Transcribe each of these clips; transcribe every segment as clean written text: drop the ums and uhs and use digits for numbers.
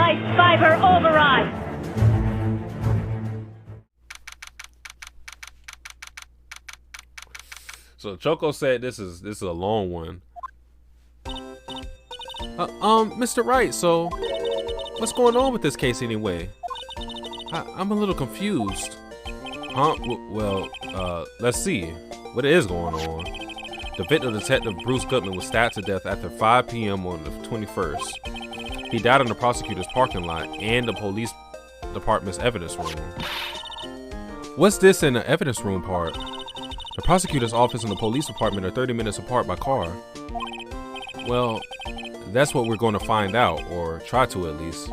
Ice Fiber override. So Choco said this is a long one. Mr. Wright, so what's going on with this case anyway? I'm a little confused. Huh? Well, let's see what is going on. The victim, Detective Bruce Goodman, was stabbed to death after 5 p.m. on the 21st. He died in the prosecutor's parking lot and the police department's evidence room. What's this in the evidence room part? The prosecutor's office and the police department are 30 minutes apart by car. Well, that's what we're going to find out, or try to at least.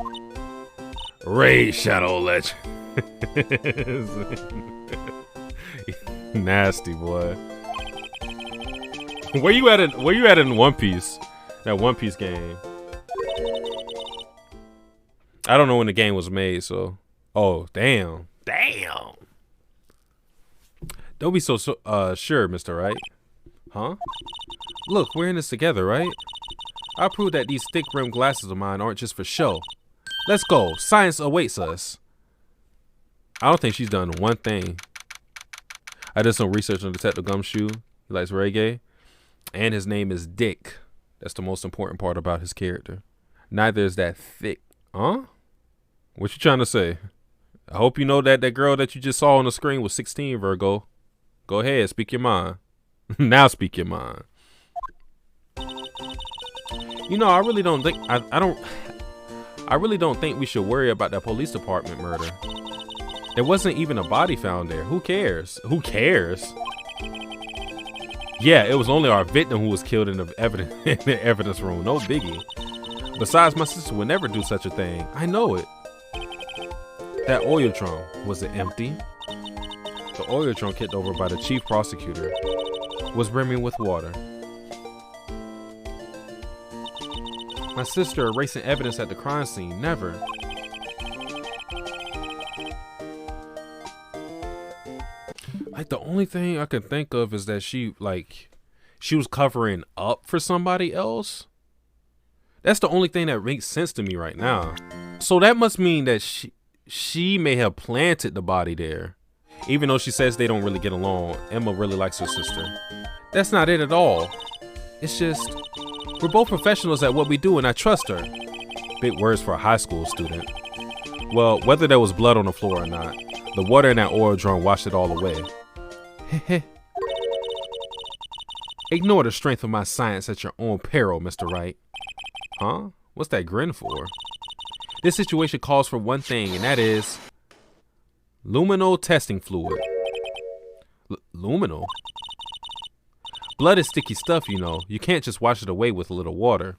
Ray Shadow Legend. Nasty boy. Where you at in One Piece? That One Piece game. I don't know when the game was made, so. Oh, damn. Damn. Don't be so sure, Mr. Wright. Huh? Look, we're in this together, right? I proved that these thick-rimmed glasses of mine aren't just for show. Let's go. Science awaits us. I don't think she's done one thing. I did some research on Detective Gumshoe. He likes reggae. And his name is Dick. That's the most important part about his character. Neither is that thick. Huh? What you trying to say? I hope you know that that girl that you just saw on the screen was 16, Virgo. Go ahead, speak your mind. Now speak your mind. You know, I really don't think I really don't think we should worry about that police department murder. There wasn't even a body found there. Who cares? Who cares? Yeah, it was only our victim who was killed in the evidence room. No biggie. Besides, my sister would never do such a thing. I know it. That oil drum, was it empty? The oil drum kicked over by the chief prosecutor was brimming with water. My sister erasing evidence at the crime scene, never. Like, the only thing I can think of is that she was covering up for somebody else. That's the only thing that makes sense to me right now. So that must mean that she may have planted the body there. Even though she says they don't really get along, Emma really likes her sister. That's not it at all. It's just, we're both professionals at what we do and I trust her. Big words for a high school student. Well, whether there was blood on the floor or not, the water in that oil drum washed it all away. Ignore the strength of my science at your own peril, Mr. Wright. Huh? What's that grin for? This situation calls for one thing, and that is luminal testing fluid. Luminal? Blood is sticky stuff, you know. You can't just wash it away with a little water.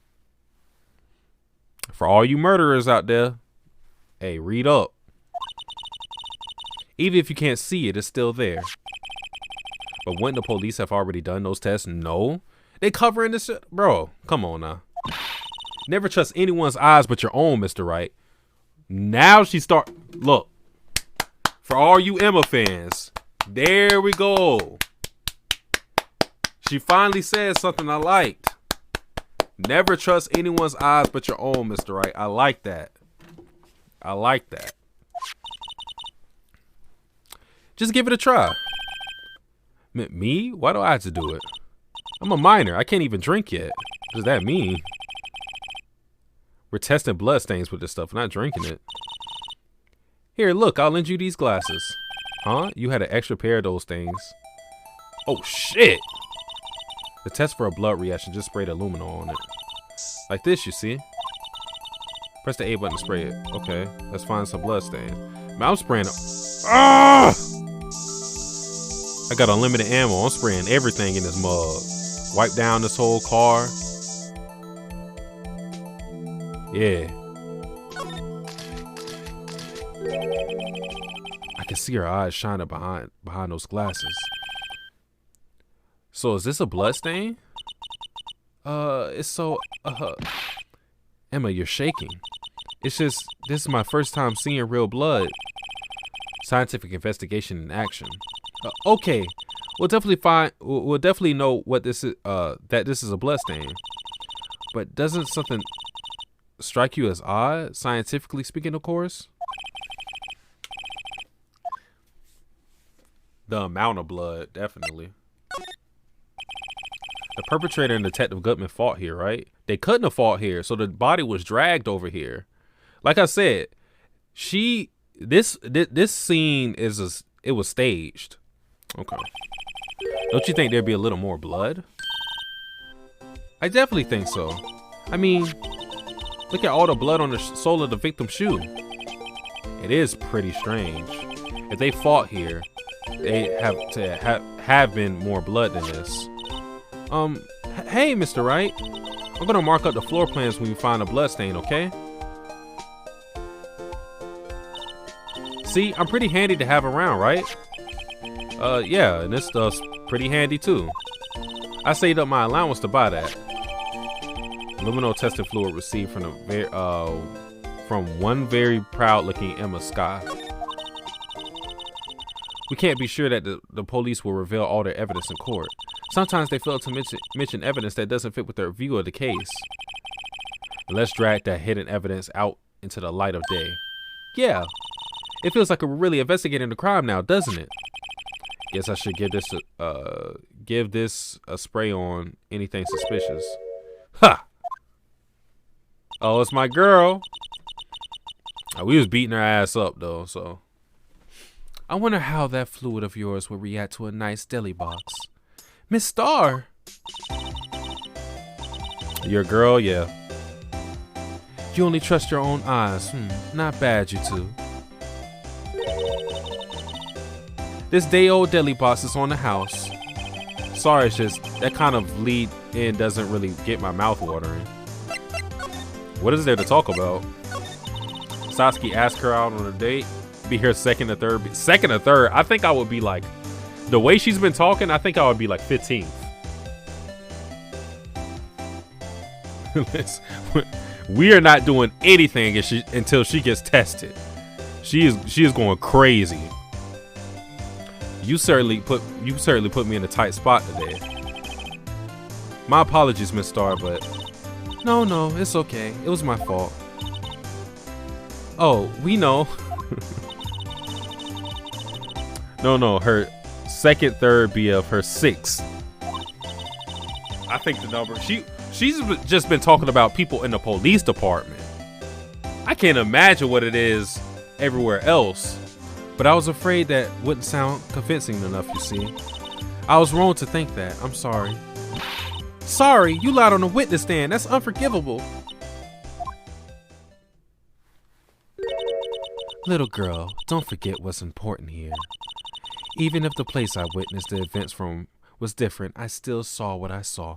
For all you murderers out there, hey, read up. Even if you can't see it, it's still there. But wouldn't the police have already done those tests? No. They covering this shit? Bro, come on now. Never trust anyone's eyes but your own, Mr. Wright. Now she start. Look. For all you Emma fans. There we go. She finally said something I liked. Never trust anyone's eyes but your own, Mr. Wright. I like that. I like that. Just give it a try. Me? Why do I have to do it? I'm a minor. I can't even drink yet. What does that mean? We're testing blood stains with this stuff, not drinking it. Here, look, I'll lend you these glasses. Huh? You had an extra pair of those things. Oh, shit! The test for a blood reaction just sprayed aluminum on it. Like this, you see? Press the A button to spray it. Okay, let's find some blood stains. Man, I'm spraying it. Ah! I got unlimited ammo. I'm spraying everything in this mug. Wipe down this whole car. Yeah. I can see her eyes shining behind those glasses. So is this a blood stain? It's so, Emma, you're shaking. It's just, this is my first time seeing real blood. Scientific investigation in action. Okay, we'll definitely know what this is, that this is a blood stain. But doesn't something strike you as odd, scientifically speaking, of course? The amount of blood, definitely. The perpetrator and Detective Gutman fought here, right? They couldn't have fought here, so the body was dragged over here. Like I said, this scene it was staged. Okay. Don't you think there'd be a little more blood? I definitely think so. I mean, look at all the blood on the sole of the victim's shoe. It is pretty strange. If they fought here, they have to have been more blood than this. Hey, Mr. Wright. I'm gonna mark up the floor plans when we find a blood stain, okay? See, I'm pretty handy to have around, right? Yeah, and this stuff's pretty handy too. I saved up my allowance to buy that. Luminol testing fluid received from one very proud-looking Emma Scott. We can't be sure that the police will reveal all their evidence in court. Sometimes they fail to mention evidence that doesn't fit with their view of the case. Let's drag that hidden evidence out into the light of day. Yeah, it feels like we're really investigating the crime now, doesn't it? Guess I should give this a spray on anything suspicious. Ha! Oh, it's my girl. We was beating her ass up though, so. I wonder how that fluid of yours will react to a nice deli box. Miss Starr! Your girl, yeah. You only trust your own eyes. Not bad, you two. This day-old deli box is on the house. Sorry, it's just that kind of lead in doesn't really get my mouth watering. What is there to talk about? Satsuki asked her out on a date. Be her second or third. Second or third? I think I would be like, the way she's been talking, I think I would be like 15th. We are not doing anything until she gets tested. She is going crazy. You certainly put me in a tight spot today. My apologies, Miss Starr, but no, it's okay. It was my fault. Oh, we know. No, her second, third BF, her sixth. I think the number she's just been talking about people in the police department. I can't imagine what it is everywhere else. But I was afraid that wouldn't sound convincing enough, you see. I was wrong to think that. I'm sorry. Sorry, you lied on the witness stand. That's unforgivable. Little girl, don't forget what's important here. Even if the place I witnessed the events from was different, I still saw what I saw.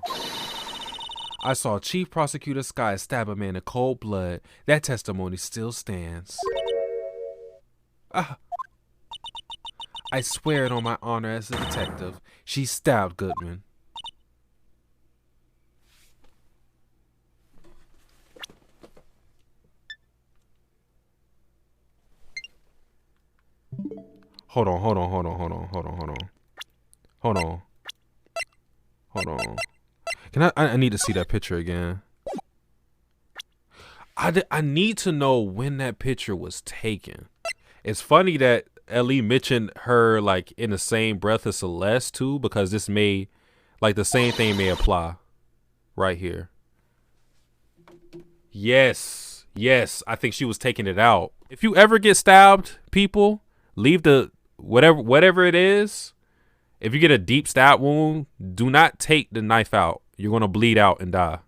I saw Chief Prosecutor Sky stab a man in cold blood. That testimony still stands. I swear it on my honor as a detective. She stabbed Goodman. Hold on. Can I need to see that picture again. I need to know when that picture was taken. It's funny that Ellie mentioned her like in the same breath as Celeste too, because this may, like, the same thing may apply right here. Yes, I think she was taking it out. If you ever get stabbed, people, leave the whatever it is. If you get a deep stab wound, do not take the knife out. You're gonna bleed out and die.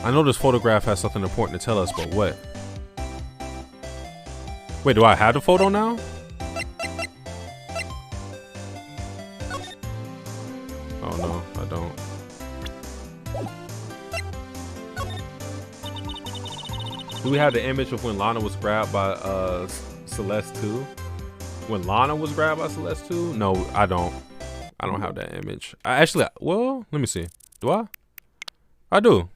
I know this photograph has something important to tell us, but what? Wait, do I have the photo now? Oh no, I don't. Do we have the image of when Lana was grabbed by Celeste too? When Lana was grabbed by Celeste too? No, I don't. I don't have that image. Well, let me see. Do I? I do.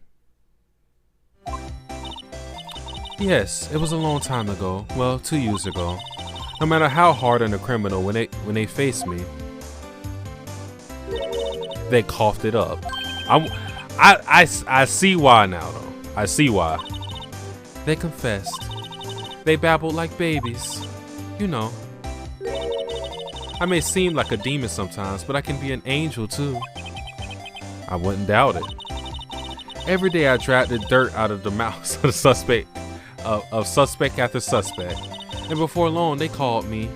Yes, it was a long time ago. Well, 2 years ago. No matter how hardened a criminal, when they faced me, they coughed it up. I see why now though. I see why. They confessed. They babbled like babies. You know. I may seem like a demon sometimes, but I can be an angel too. I wouldn't doubt it. Every day I dragged the dirt out of the mouths of the suspect, of suspect after suspect. And before long, they called me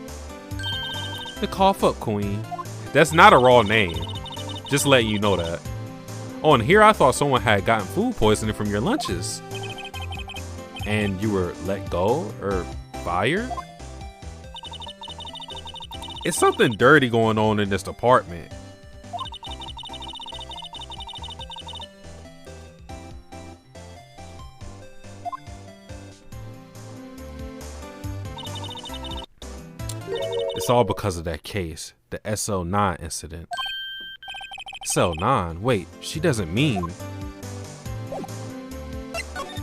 the Cough Up Queen. That's not a raw name. Just letting you know that. Oh, and here I thought someone had gotten food poisoning from your lunches. And you were let go or fired? It's something dirty going on in this department. It's all because of that case, the SL9 incident. SL9? Wait, she doesn't mean.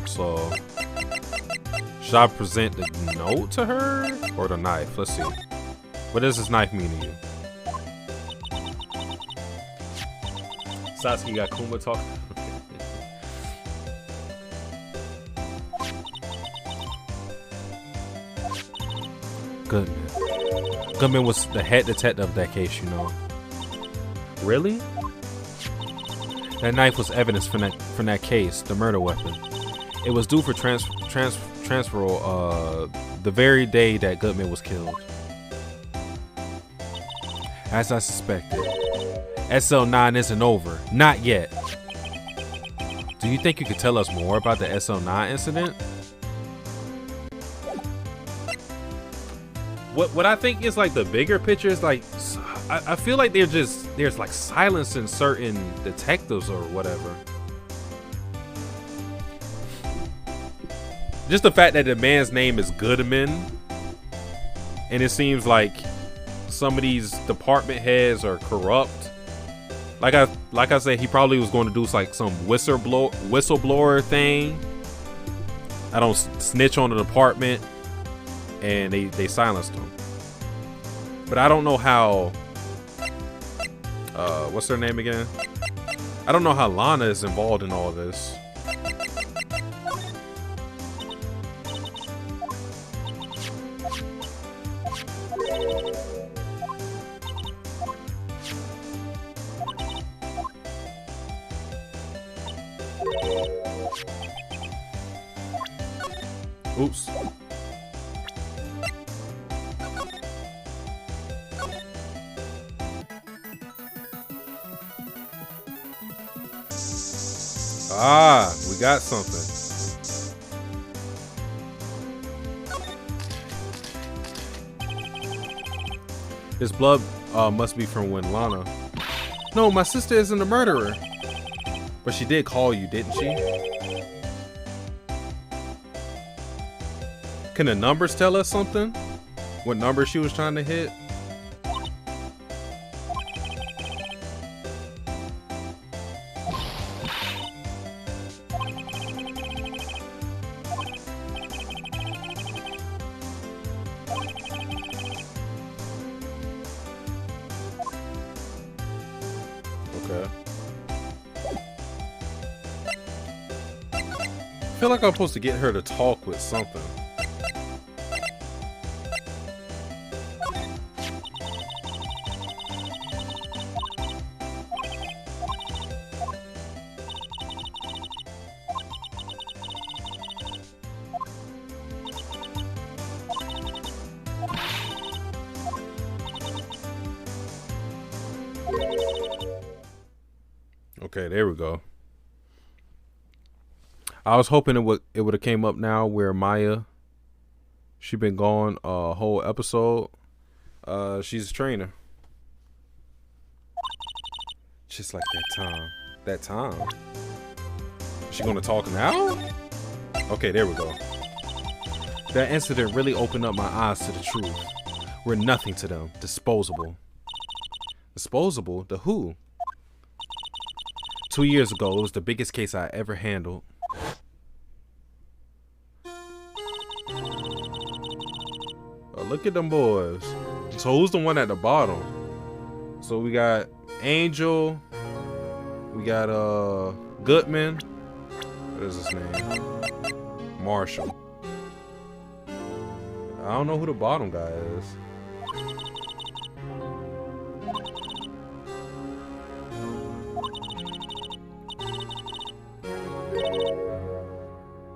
So, should I present the note to her or the knife? Let's see. What does this knife mean to you? Satsuki got Kuma talking. Goodman. Goodman was the head detective of that case, you know. Really? That knife was evidence from that case, the murder weapon. It was due for transferal the very day that Goodman was killed. As I suspected, SL9 isn't over. Not yet. Do you think you could tell us more about the SL9 incident? What I think is like the bigger picture is like, I feel like there's like silence in certain detectives or whatever. Just the fact that the man's name is Goodman, and it seems like some of these department heads are corrupt. Like I said, he probably was going to do like some whistleblower thing. I don't snitch on the department, and they silenced him. But I don't know how. What's her name again? I don't know how Lana is involved in all this. Oops. Ah, we got something. His blood must be from when Lana. No, my sister isn't a murderer. But she did call you, didn't she? Can the numbers tell us something? What number she was trying to hit? Okay. I feel like I'm supposed to get her to talk with something. Okay, there we go. I was hoping it would have came up now where Maya, she been gone a whole episode. She's a trainer. Just like that time. That time. Is she gonna talk now? Okay, there we go. That incident really opened up my eyes to the truth. We're nothing to them. Disposable. Disposable? To who? 2 years ago, it was the biggest case I ever handled. Oh, look at them boys. So who's the one at the bottom? So we got Angel, We got Goodman. What is his name? Marshall. I don't know who the bottom guy is.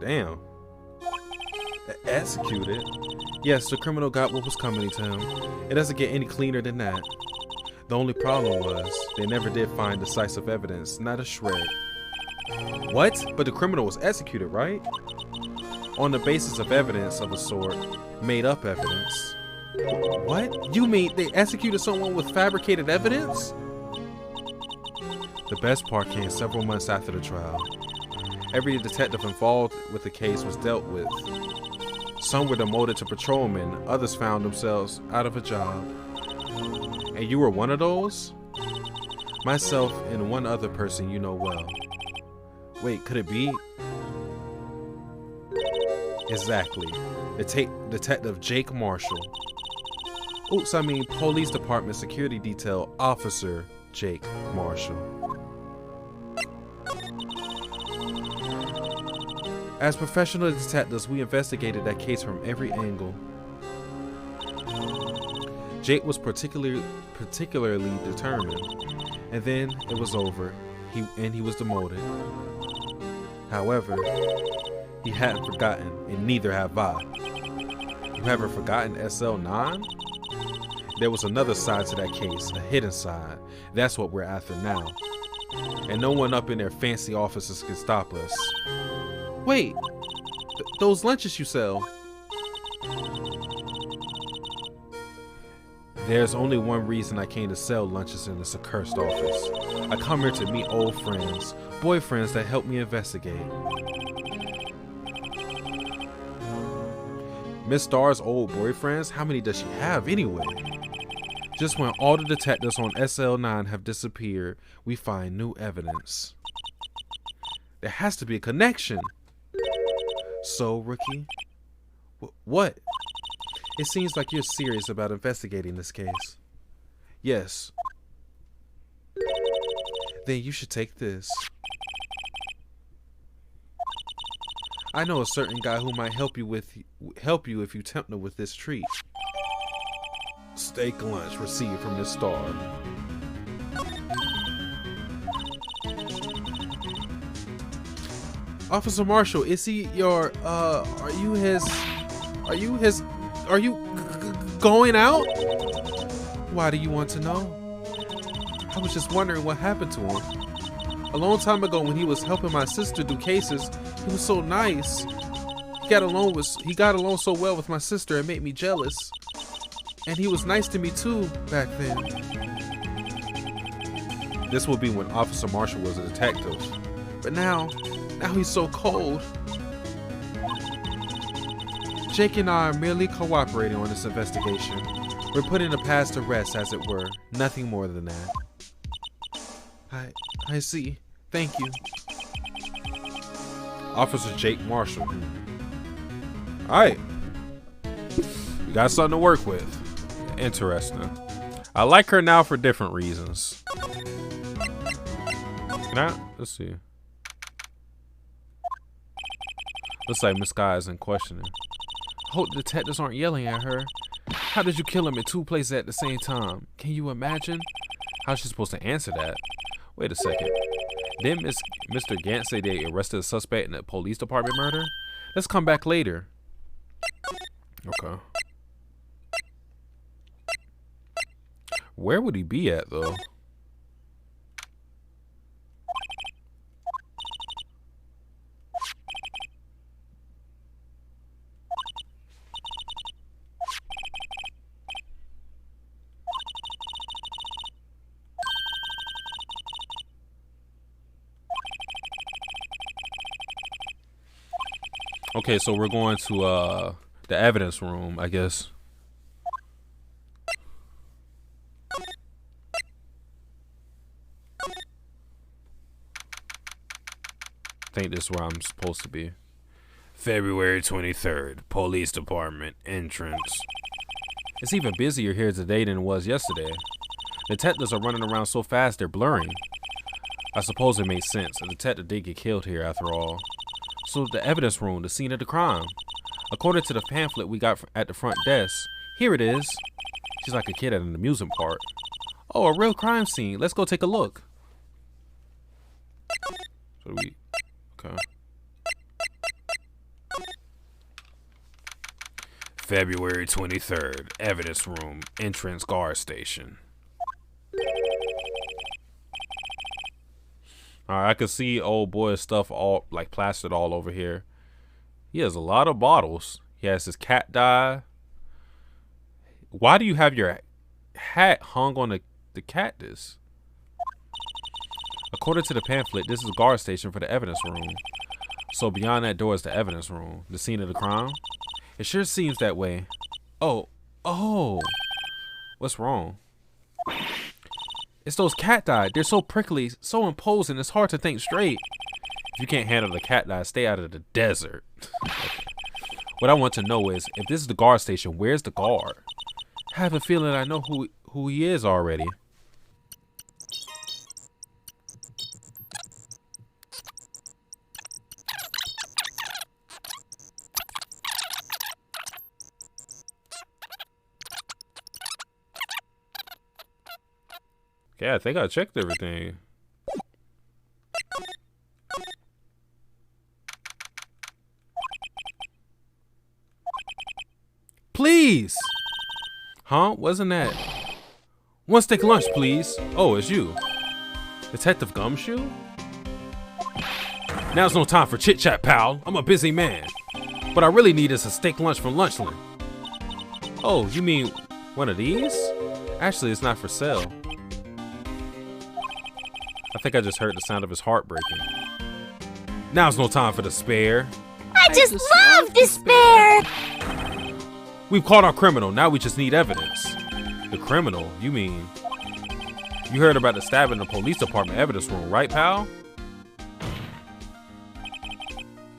Damn. Executed? Yes, the criminal got what was coming to him. It doesn't get any cleaner than that. The only problem was, they never did find decisive evidence, not a shred. What? But the criminal was executed, right? On the basis of evidence of a sort, made up evidence. What? You mean they executed someone with fabricated evidence? The best part came several months after the trial. Every detective involved with the case was dealt with. Some were demoted to patrolmen, others found themselves out of a job. And you were one of those? Myself and one other person you know well. Wait, could it be? Exactly. Detective Jake Marshall. Oops, I mean Police Department Security Detail Officer Jake Marshall. As professional detectives, we investigated that case from every angle. Jake was particularly determined, and then it was over. He was demoted. However, he hadn't forgotten, and neither have I. You haven't forgotten SL9? There was another side to that case, a hidden side. That's what we're after now. And no one up in their fancy offices can stop us. Wait, those lunches you sell. There's only one reason I came to sell lunches in this accursed office. I come here to meet old friends, boyfriends that help me investigate. Miss Starr's old boyfriends? How many does she have anyway? Just when all the detectives on SL9 have disappeared, we find new evidence. There has to be a connection. So, Rookie? What? It seems like you're serious about investigating this case. Yes. Then you should take this. I know a certain guy who might help you if you tempt him with this treat. Steak lunch received from Miss Starr. Officer Marshall, is he your, are you going out? Why do you want to know? I was just wondering what happened to him. A long time ago when he was helping my sister do cases, he was so nice. He got along so well with my sister, it made me jealous. And he was nice to me too back then. This will be when Officer Marshall was a detective. But now he's so cold. Jake and I are merely cooperating on this investigation. We're putting the past to rest, as it were. Nothing more than that. I see. Thank you. Officer Jake Marshall. Alright. You got something to work with. Interesting. I like her now for different reasons. Let's see. Looks like Miss Guy isn't questioning. Hope the detectives aren't yelling at her. How did you kill him in two places at the same time? Can you imagine? How's she supposed to answer that? Wait a second. Didn't Mr. Gant say they arrested a suspect in a police department murder? Let's come back later. Okay. Where would he be at, though? Okay, so we're going to the evidence room, I guess. I think this is where I'm supposed to be. February 23rd, Police Department entrance. It's even busier here today than it was yesterday. Detectives are running around so fast they're blurring. I suppose it makes sense. A detective did get killed here after all. So the evidence room, the scene of the crime. According to the pamphlet we got at the front desk, here it is. She's like a kid at an amusement park. Oh, a real crime scene. Let's go take a look. So okay. February 23rd, evidence room, entrance guard station. Alright, I can see old boy's stuff all like plastered all over here. He has a lot of bottles. He has his cat dye. Why do you have your hat hung on the cactus? According to the pamphlet, this is a guard station for the evidence room. So beyond that door is the evidence room, the scene of the crime. It sure seems that way. Oh. What's wrong? It's those cat dye. They're so prickly, so imposing, it's hard to think straight. If you can't handle the cat dye, stay out of the desert. What I want to know is, if this is the guard station, where's the guard? I have a feeling I know who he is already. Yeah, I think I checked everything. Please! Huh? Wasn't that? One steak lunch, please. Oh, it's you. Detective Gumshoe? Now's no time for chit-chat, pal. I'm a busy man. What I really need is a steak lunch from Lunchland. Oh, you mean one of these? Actually, it's not for sale. I think I just heard the sound of his heart breaking. Now's no time for despair. I just love despair! We've caught our criminal. Now we just need evidence. The criminal? You mean... You heard about the stabbing in the police department evidence room, right, pal?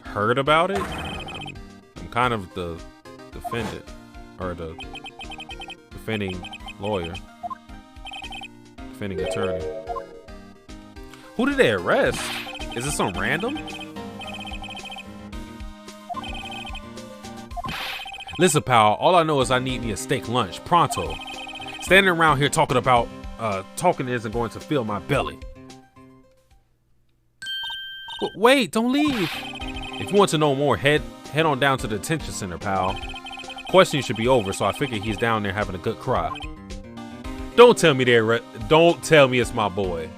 Heard about it? I'm kind of the defendant. Or the defending lawyer. Defending attorney. Who did they arrest? Is this some random? Listen, pal, all I know is I need me a steak lunch, pronto. Standing around here talking isn't going to fill my belly. Wait, don't leave. If you want to know more, head on down to the detention center, pal. Questioning should be over, so I figure he's down there having a good cry. Don't tell me it's my boy.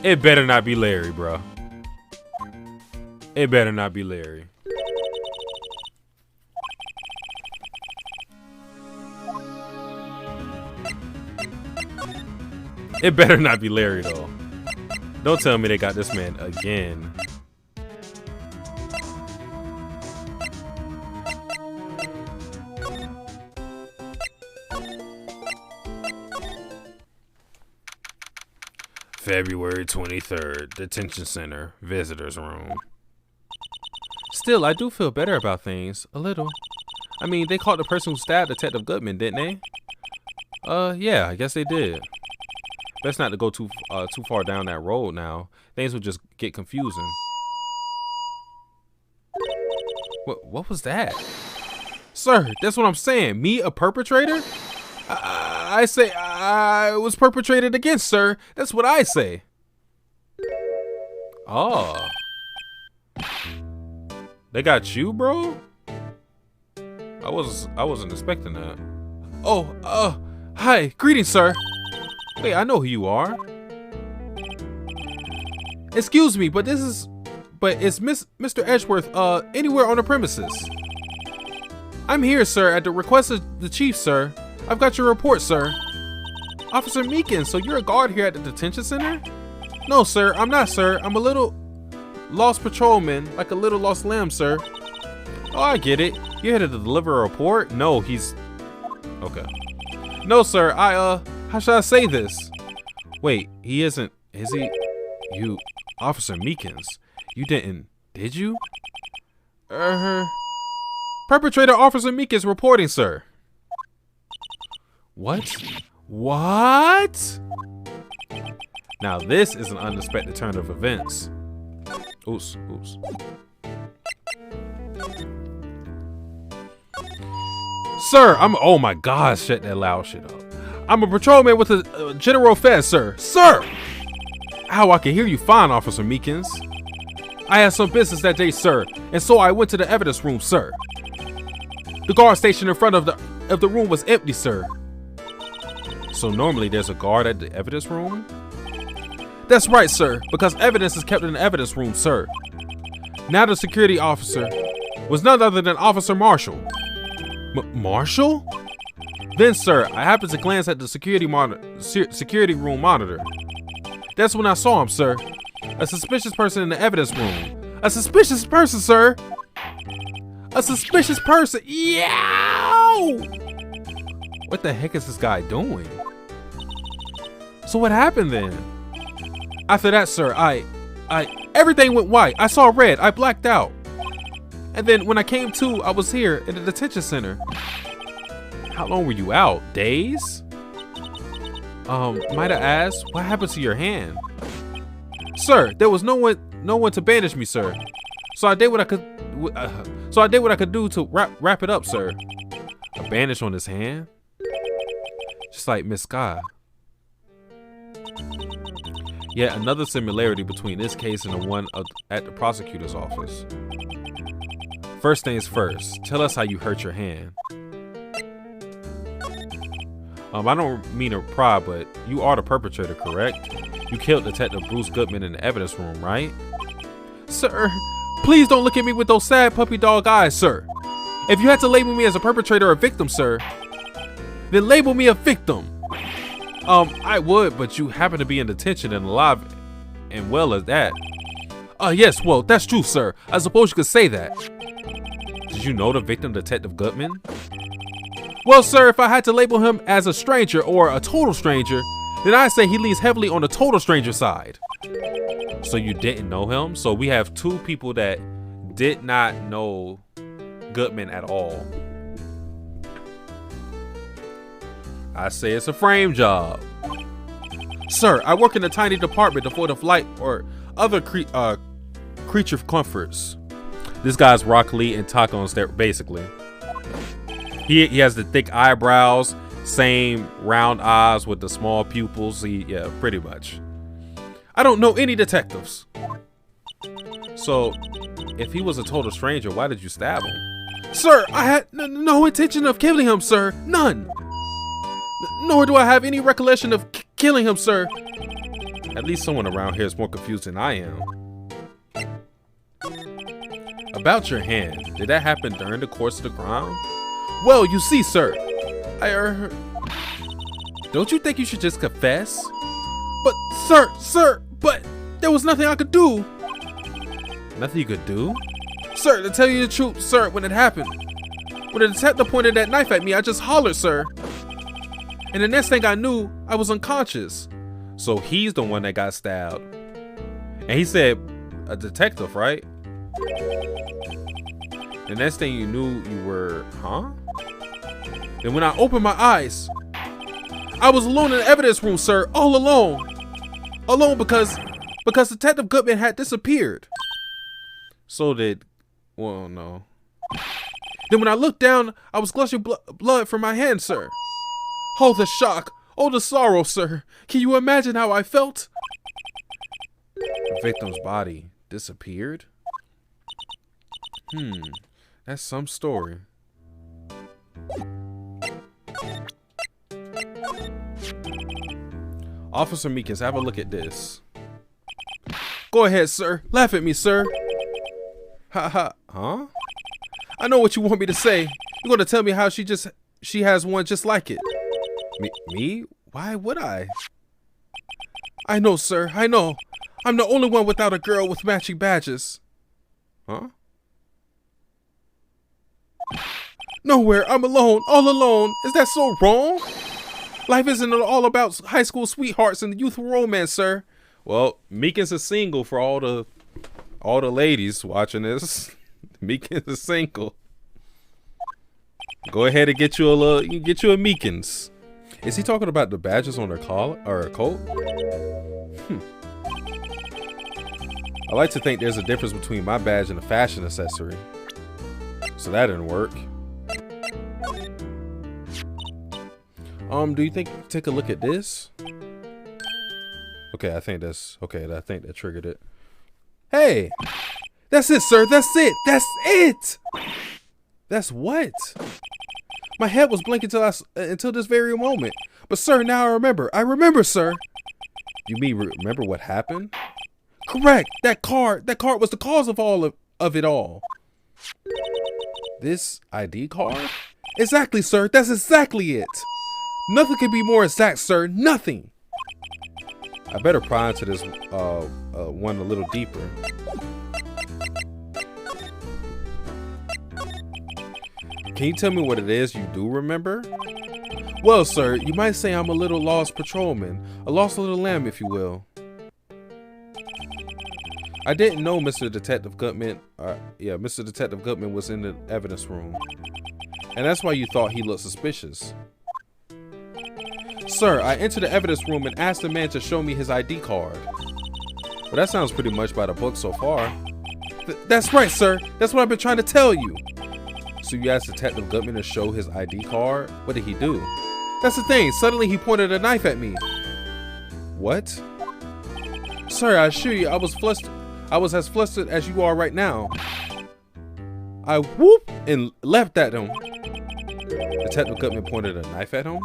It better not be Larry, bro. It better not be Larry. It better not be Larry, though. Don't tell me they got this man again. February 23rd, detention center, visitors room. Still, I do feel better about things, a little. I mean, they caught the person who stabbed Detective Goodman, didn't they? Yeah, I guess they did. Best not to go too far down that road now. Things will just get confusing. What was that? Sir, that's what I'm saying. Me, a perpetrator? I say I was perpetrated against, sir. That's what I say. Oh. They got you, bro? I wasn't expecting that. Oh, hi. Greetings, sir. Wait, I know who you are. Excuse me, but is Mr. Edgeworth anywhere on the premises? I'm here, sir, at the request of the chief, sir. I've got your report, sir. Officer Meekins, so you're a guard here at the detention center? No, sir, I'm not, sir. I'm a little lost patrolman, like a little lost lamb, sir. Oh, I get it. You're here to deliver a report? No, he's... Okay. No, sir, how should I say this? Wait, he isn't... Is he... You... Officer Meekins, you didn't... Did you? Perpetrator Officer Meekins reporting, sir. What? What? Now this is an unexpected turn of events. Oops. Sir, oh my God, shut that loud shit up. I'm a patrolman with a general fez, sir. Sir! Ow, I can hear you fine, Officer Meekins. I had some business that day, sir, and so I went to the evidence room, sir. The guard station in front of the room was empty, sir. So normally there's a guard at the evidence room? That's right, sir, because evidence is kept in the evidence room, sir. Now the security officer was none other than Officer Marshall. Marshall? Then, sir, I happened to glance at the security room monitor. That's when I saw him, sir. A suspicious person in the evidence room. A suspicious person, sir. A suspicious person. Yow! What the heck is this guy doing? So what happened then? After that, sir, everything went white. I saw red. I blacked out. And then when I came to, I was here in the detention center. How long were you out? Days? Might I ask, what happened to your hand? Sir, there was no one to bandage me, sir. So I did what I could do to wrap it up, sir. A bandage on his hand? Just like Miss Sky. Yet another similarity between this case and the one at the prosecutor's office. First things first, tell us how you hurt your hand. I don't mean to pry, but you are the perpetrator, correct? You killed Detective Bruce Goodman in the evidence room, right? Sir, please don't look at me with those sad puppy dog eyes, sir. If you had to label me as a perpetrator or a victim, sir, then label me a victim. I would, but you happen to be in detention and alive and well as that. Yes, well, that's true, sir. I suppose you could say that. Did you know the victim, Detective Goodman? Well, sir, if I had to label him as a stranger or a total stranger, then I say he leans heavily on the total stranger side. So you didn't know him? So we have two people that did not know Goodman at all. I say it's a frame job. Sir, I work in a tiny department devoid of light or other creature comforts. This guy's Rock Lee and Tacos there, basically. He has the thick eyebrows, same round eyes with the small pupils. Yeah, pretty much. I don't know any detectives. So, if he was a total stranger, why did you stab him? Sir, I had no intention of killing him, sir. None. Nor do I have any recollection of killing him, sir. At least someone around here is more confused than I am. About your hand, did that happen during the course of the crime? Well, you see, sir, don't you think you should just confess? But, sir, but there was nothing I could do. Nothing you could do? Sir, to tell you the truth, sir, when it happened, when the detective pointed that knife at me, I just hollered, sir. And the next thing I knew, I was unconscious. So he's the one that got stabbed. And he said, a detective, right? The next thing you knew, you were, huh? Then when I opened my eyes, I was alone in the evidence room, sir, all alone. Alone because Detective Goodman had disappeared. So well, no. Then when I looked down, I was gushing blood from my hand, sir. Oh, the shock. Oh, the sorrow, sir. Can you imagine how I felt? The victim's body disappeared? That's some story. Officer Meekins, have a look at this. Go ahead, sir. Laugh at me, sir. Ha ha. Huh? I know what you want me to say. You're gonna tell me how she has one just like it. Me? Why would I? I know, sir. I know. I'm the only one without a girl with matching badges. Huh? Nowhere. I'm alone. All alone. Is that so wrong? Life isn't all about high school sweethearts and youthful romance, sir. Well, Meekins is single for all the ladies watching this. Meekins is single. Go ahead and get you a Meekins. Is he talking about the badges on her collar or her coat? I like to think there's a difference between my badge and a fashion accessory. So that didn't work. Do you think you can take a look at this? Okay, I think that triggered it. Hey! That's it, sir. That's it. That's it. That's what? My head was blinking until this very moment. But sir, now I remember. I remember, sir. You mean remember what happened? Correct. That card was the cause of all of it all. This ID card? Exactly, sir. That's exactly it. Nothing can be more exact, sir. Nothing. I better pry into this one a little deeper. Can you tell me what it is you do remember? Well, sir, you might say I'm a little lost patrolman, a lost little lamb, if you will. I didn't know Mr. Detective Gutman, Mr. Detective Gutman was in the evidence room. And that's why you thought he looked suspicious. Sir, I entered the evidence room and asked the man to show me his ID card. Well, that sounds pretty much by the book so far. That's right, sir. That's what I've been trying to tell you. So you asked Detective Gutman to show his ID card? What did he do? That's the thing. Suddenly he pointed a knife at me. What? Sir, I assure you, I was as flustered as you are right now. I whooped and leapt at him. Detective Gutman pointed a knife at him.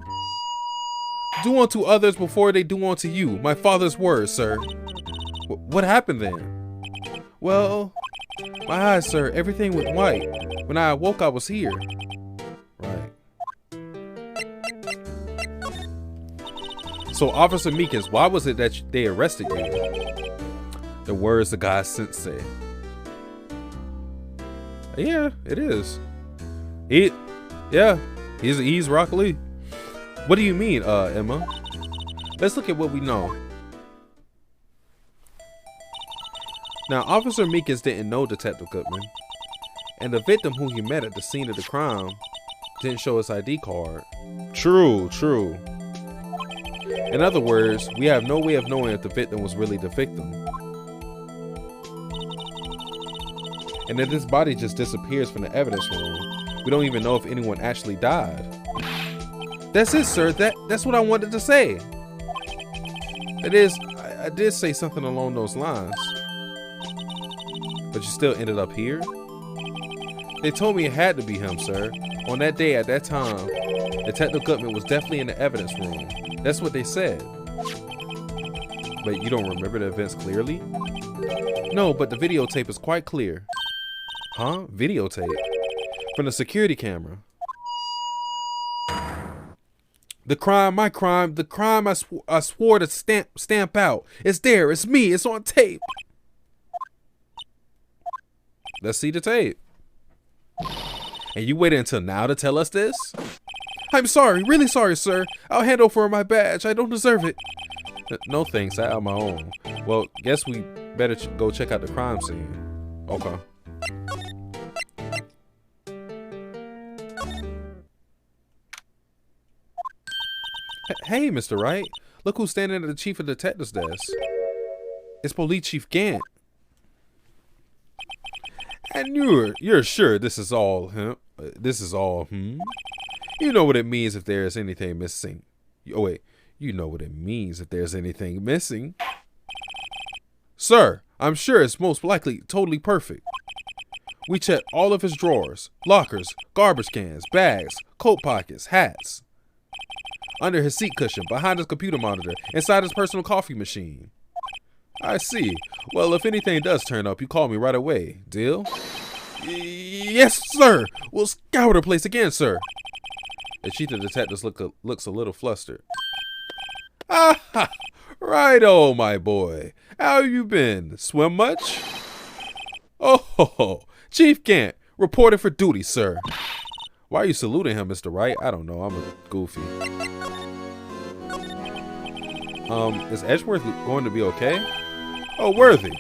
Do unto others before they do unto you. My father's words, sir. What happened then? Well, my eyes, sir. Everything went white. When I awoke, I was here. Right. So, Officer Meekins, why was it that they arrested you? The words the guy sensei. Yeah, it is. He's Rock Lee. What do you mean, Emma? Let's look at what we know. Now, Officer Meekins didn't know Detective Gutman, and the victim who he met at the scene of the crime didn't show his ID card. True. In other words, we have no way of knowing if the victim was really the victim. And if this body just disappears from the evidence room, we don't even know if anyone actually died. That's it, sir. That's what I wanted to say. It is, I did say something along those lines. But you still ended up here? They told me it had to be him, sir. On that day, at that time, Detective Gutman was definitely in the evidence room. That's what they said. But you don't remember the events clearly? No, but the videotape is quite clear. Huh? Videotape? From the security camera. The crime, my crime, the crime I swore to stamp out. It's there, it's me, it's on tape. Let's see the tape. And you waited until now to tell us this? I'm sorry, really sorry, sir. I'll hand over my badge. I don't deserve it. No thanks, I have my own. Well, guess we better go check out the crime scene. Okay. Hey, Mr. Wright. Look who's standing at the chief of detectives desk. It's Police Chief Gant. And you're sure this is all him? You know what it means if there is anything missing. Oh wait, you know what it means if there's anything missing. Sir, I'm sure it's most likely totally perfect. We checked all of his drawers, lockers, garbage cans, bags, coat pockets, hats. Under his seat cushion, behind his computer monitor, inside his personal coffee machine. I see. Well, if anything does turn up, you call me right away. Deal? Yes, sir. We'll scour the place again, sir. The chief of detectives looks a little flustered. Ah, righto, my boy. How you been? Swim much? Oh, Chief Gant, reported for duty, sir. Why are you saluting him, Mr. Wright? I don't know. I'm a goofy. Is Edgeworth going to be okay? Oh, Worthy.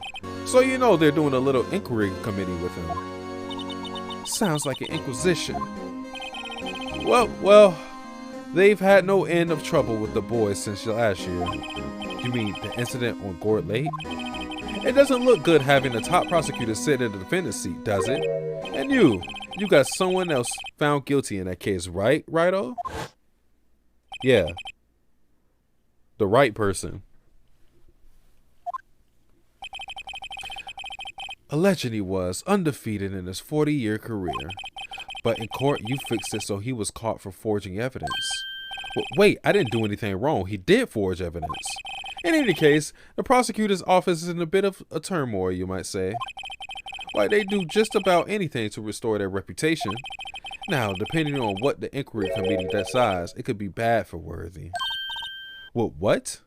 So you know they're doing a little inquiry committee with him. Sounds like an inquisition. Well, They've had no end of trouble with the boys since last year. You mean the incident on Gord Lake? It doesn't look good having the top prosecutor sit in the defendant's seat, does it? And you got someone else found guilty in that case, right, Righto? Yeah. The right person. Allegedly was undefeated in his 40-year career. But in court, you fixed it so he was caught for forging evidence. Wait, I didn't do anything wrong. He did forge evidence. In any case, the prosecutor's office is in a bit of a turmoil, you might say. Why, they do just about anything to restore their reputation. Now, depending on what the inquiry committee decides, it could be bad for Worthy. Well, what?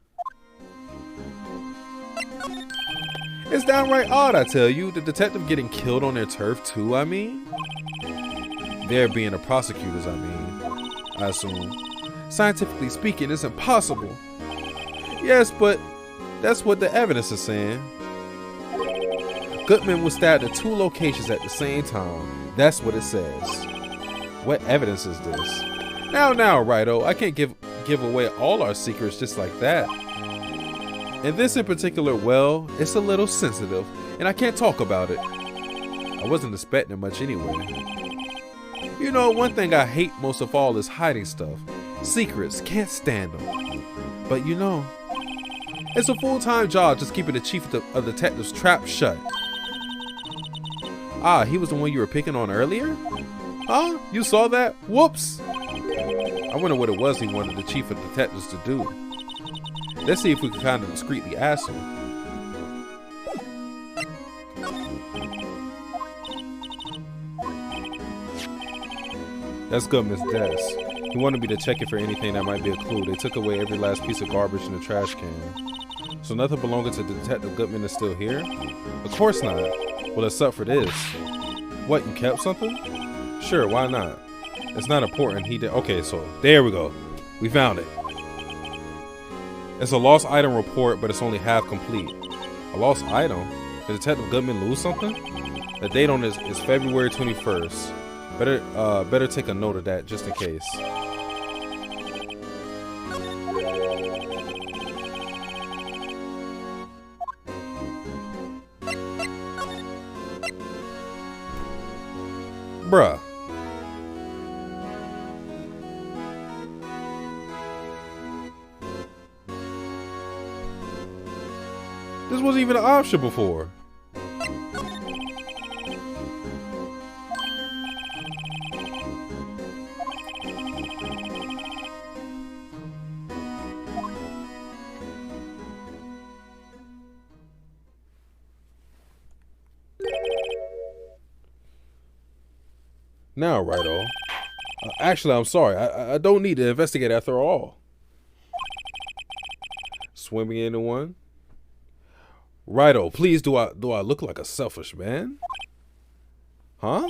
It's downright odd, I tell you. The detective getting killed on their turf, too, I mean? They're being the prosecutors, I assume. Scientifically speaking, it's impossible. Yes, but that's what the evidence is saying. Goodman was stabbed at 2 locations at the same time. That's what it says. What evidence is this? Now, Righto, I can't give away all our secrets just like that. And this in particular, well, it's a little sensitive, and I can't talk about it. I wasn't expecting much anyway. You know, one thing I hate most of all is hiding stuff. Secrets, can't stand them. But you know, it's a full-time job just keeping the chief of detectives trap shut. Ah, he was the one you were picking on earlier? Huh? You saw that? Whoops! I wonder what it was he wanted the chief of detectives to do. Let's see if we can kind of discreetly ask him. That's Goodman's desk. He wanted me to check it for anything that might be a clue. They took away every last piece of garbage in the trash can. So nothing belonging to Detective Goodman is still here? Of course not. Well, except for this. What, you kept something? Sure, why not? It's not important. He did. Okay, so there we go. We found it. It's a lost item report, but it's only half complete. A lost item? Did Detective Goodman lose something? The date on this is February 21st. Better take a note of that just in case. Bruh. This wasn't even an option before. Now, Righto. Actually, I'm sorry. I don't need to investigate after all. Swimming into one. Righto, please do I look like a selfish man? Huh?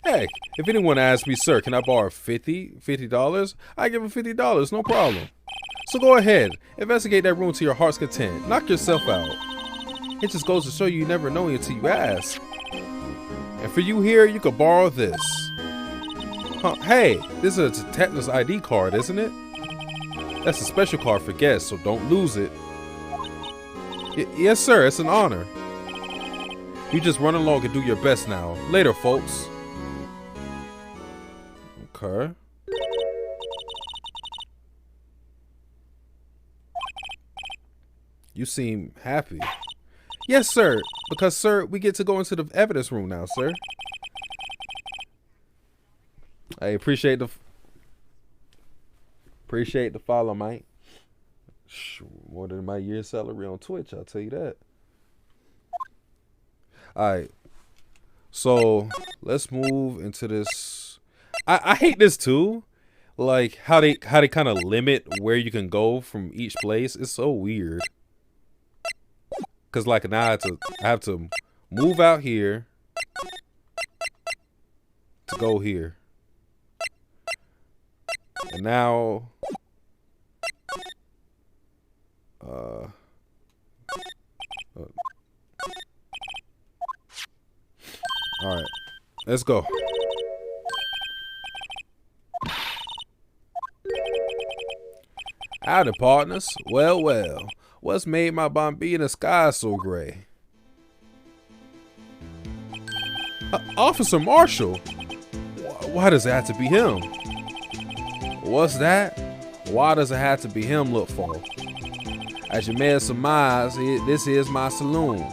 Heck, if anyone asks me, sir, can I borrow $50? I give him $50, no problem. So go ahead, investigate that room to your heart's content. Knock yourself out. It just goes to show you never know until you ask. And for you here, you could borrow this. Huh, hey, this is a detective's ID card, isn't it? That's a special card for guests, so don't lose it. Yes, sir, it's an honor. You just run along and do your best now. Later, folks. Okay. You seem happy. Yes, sir. Because, sir, we get to go into the evidence room now, sir. I appreciate the follow, mate. More than my year's salary on Twitch, I'll tell you that. Alright. So let's move into this. I hate this too. Like how they kind of limit where you can go from each place. It's so weird. Cause like now I have to move out here to go here. And now all right, let's go. Howdy, partners. Well, well. What's made my Bombina sky so gray? Officer Marshall? Why does it have to be him? What's that? Why does it have to be him look for? As you may have surmised, this is my saloon.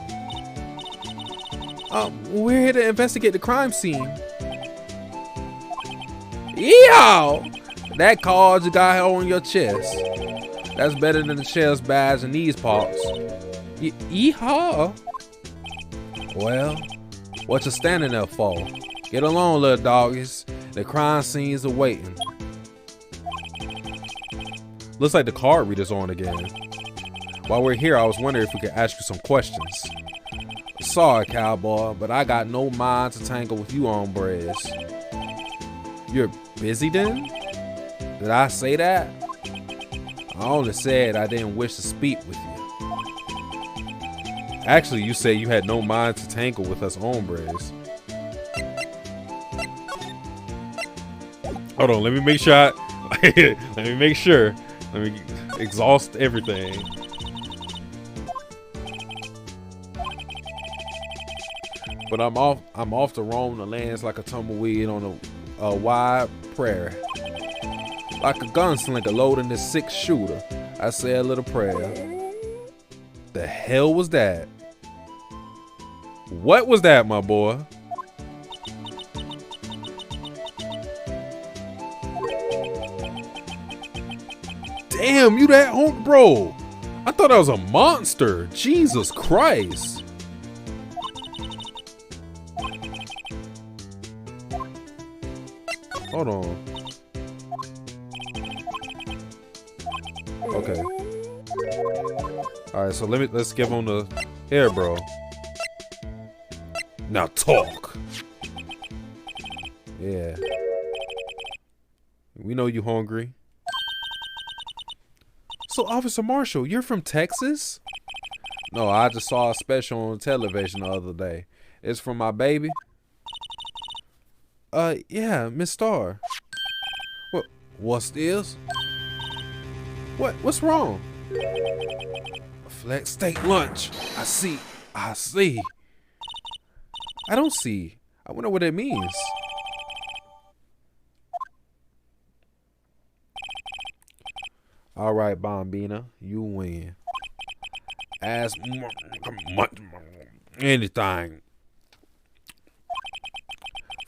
We're here to investigate the crime scene. Yeehaw! That card you got on your chest. That's better than the sheriff's badge in these parts. Yeehaw! Well, what you standing there for? Get along, little doggies. The crime scene's awaiting. Looks like the card reader's on again. While we're here, I was wondering if we could ask you some questions. Sorry, cowboy, but I got no mind to tangle with you hombres. You're busy then? Did I say that? I only said I didn't wish to speak with you. Actually, you said you had no mind to tangle with us hombres. Hold on, let me make sure Let me exhaust everything. But I'm off to roam the lands like a tumbleweed on a wide prairie. Like a gunslinger loading this 6-shooter, I say a little prayer. The hell was that? What was that, my boy? Damn, you that home, bro? I thought I was a monster. Jesus Christ. Hold on. Okay. All right, so let's give him the here, bro. Now talk. Yeah. We know you hungry. So, Officer Marshall, you're from Texas? No, I just saw a special on television the other day. It's from my baby. Yeah, Miss Starr. What's this? What's wrong? A flex steak lunch. I see. I don't see. I wonder what it means. All right, Bombina, you win. Ask anything.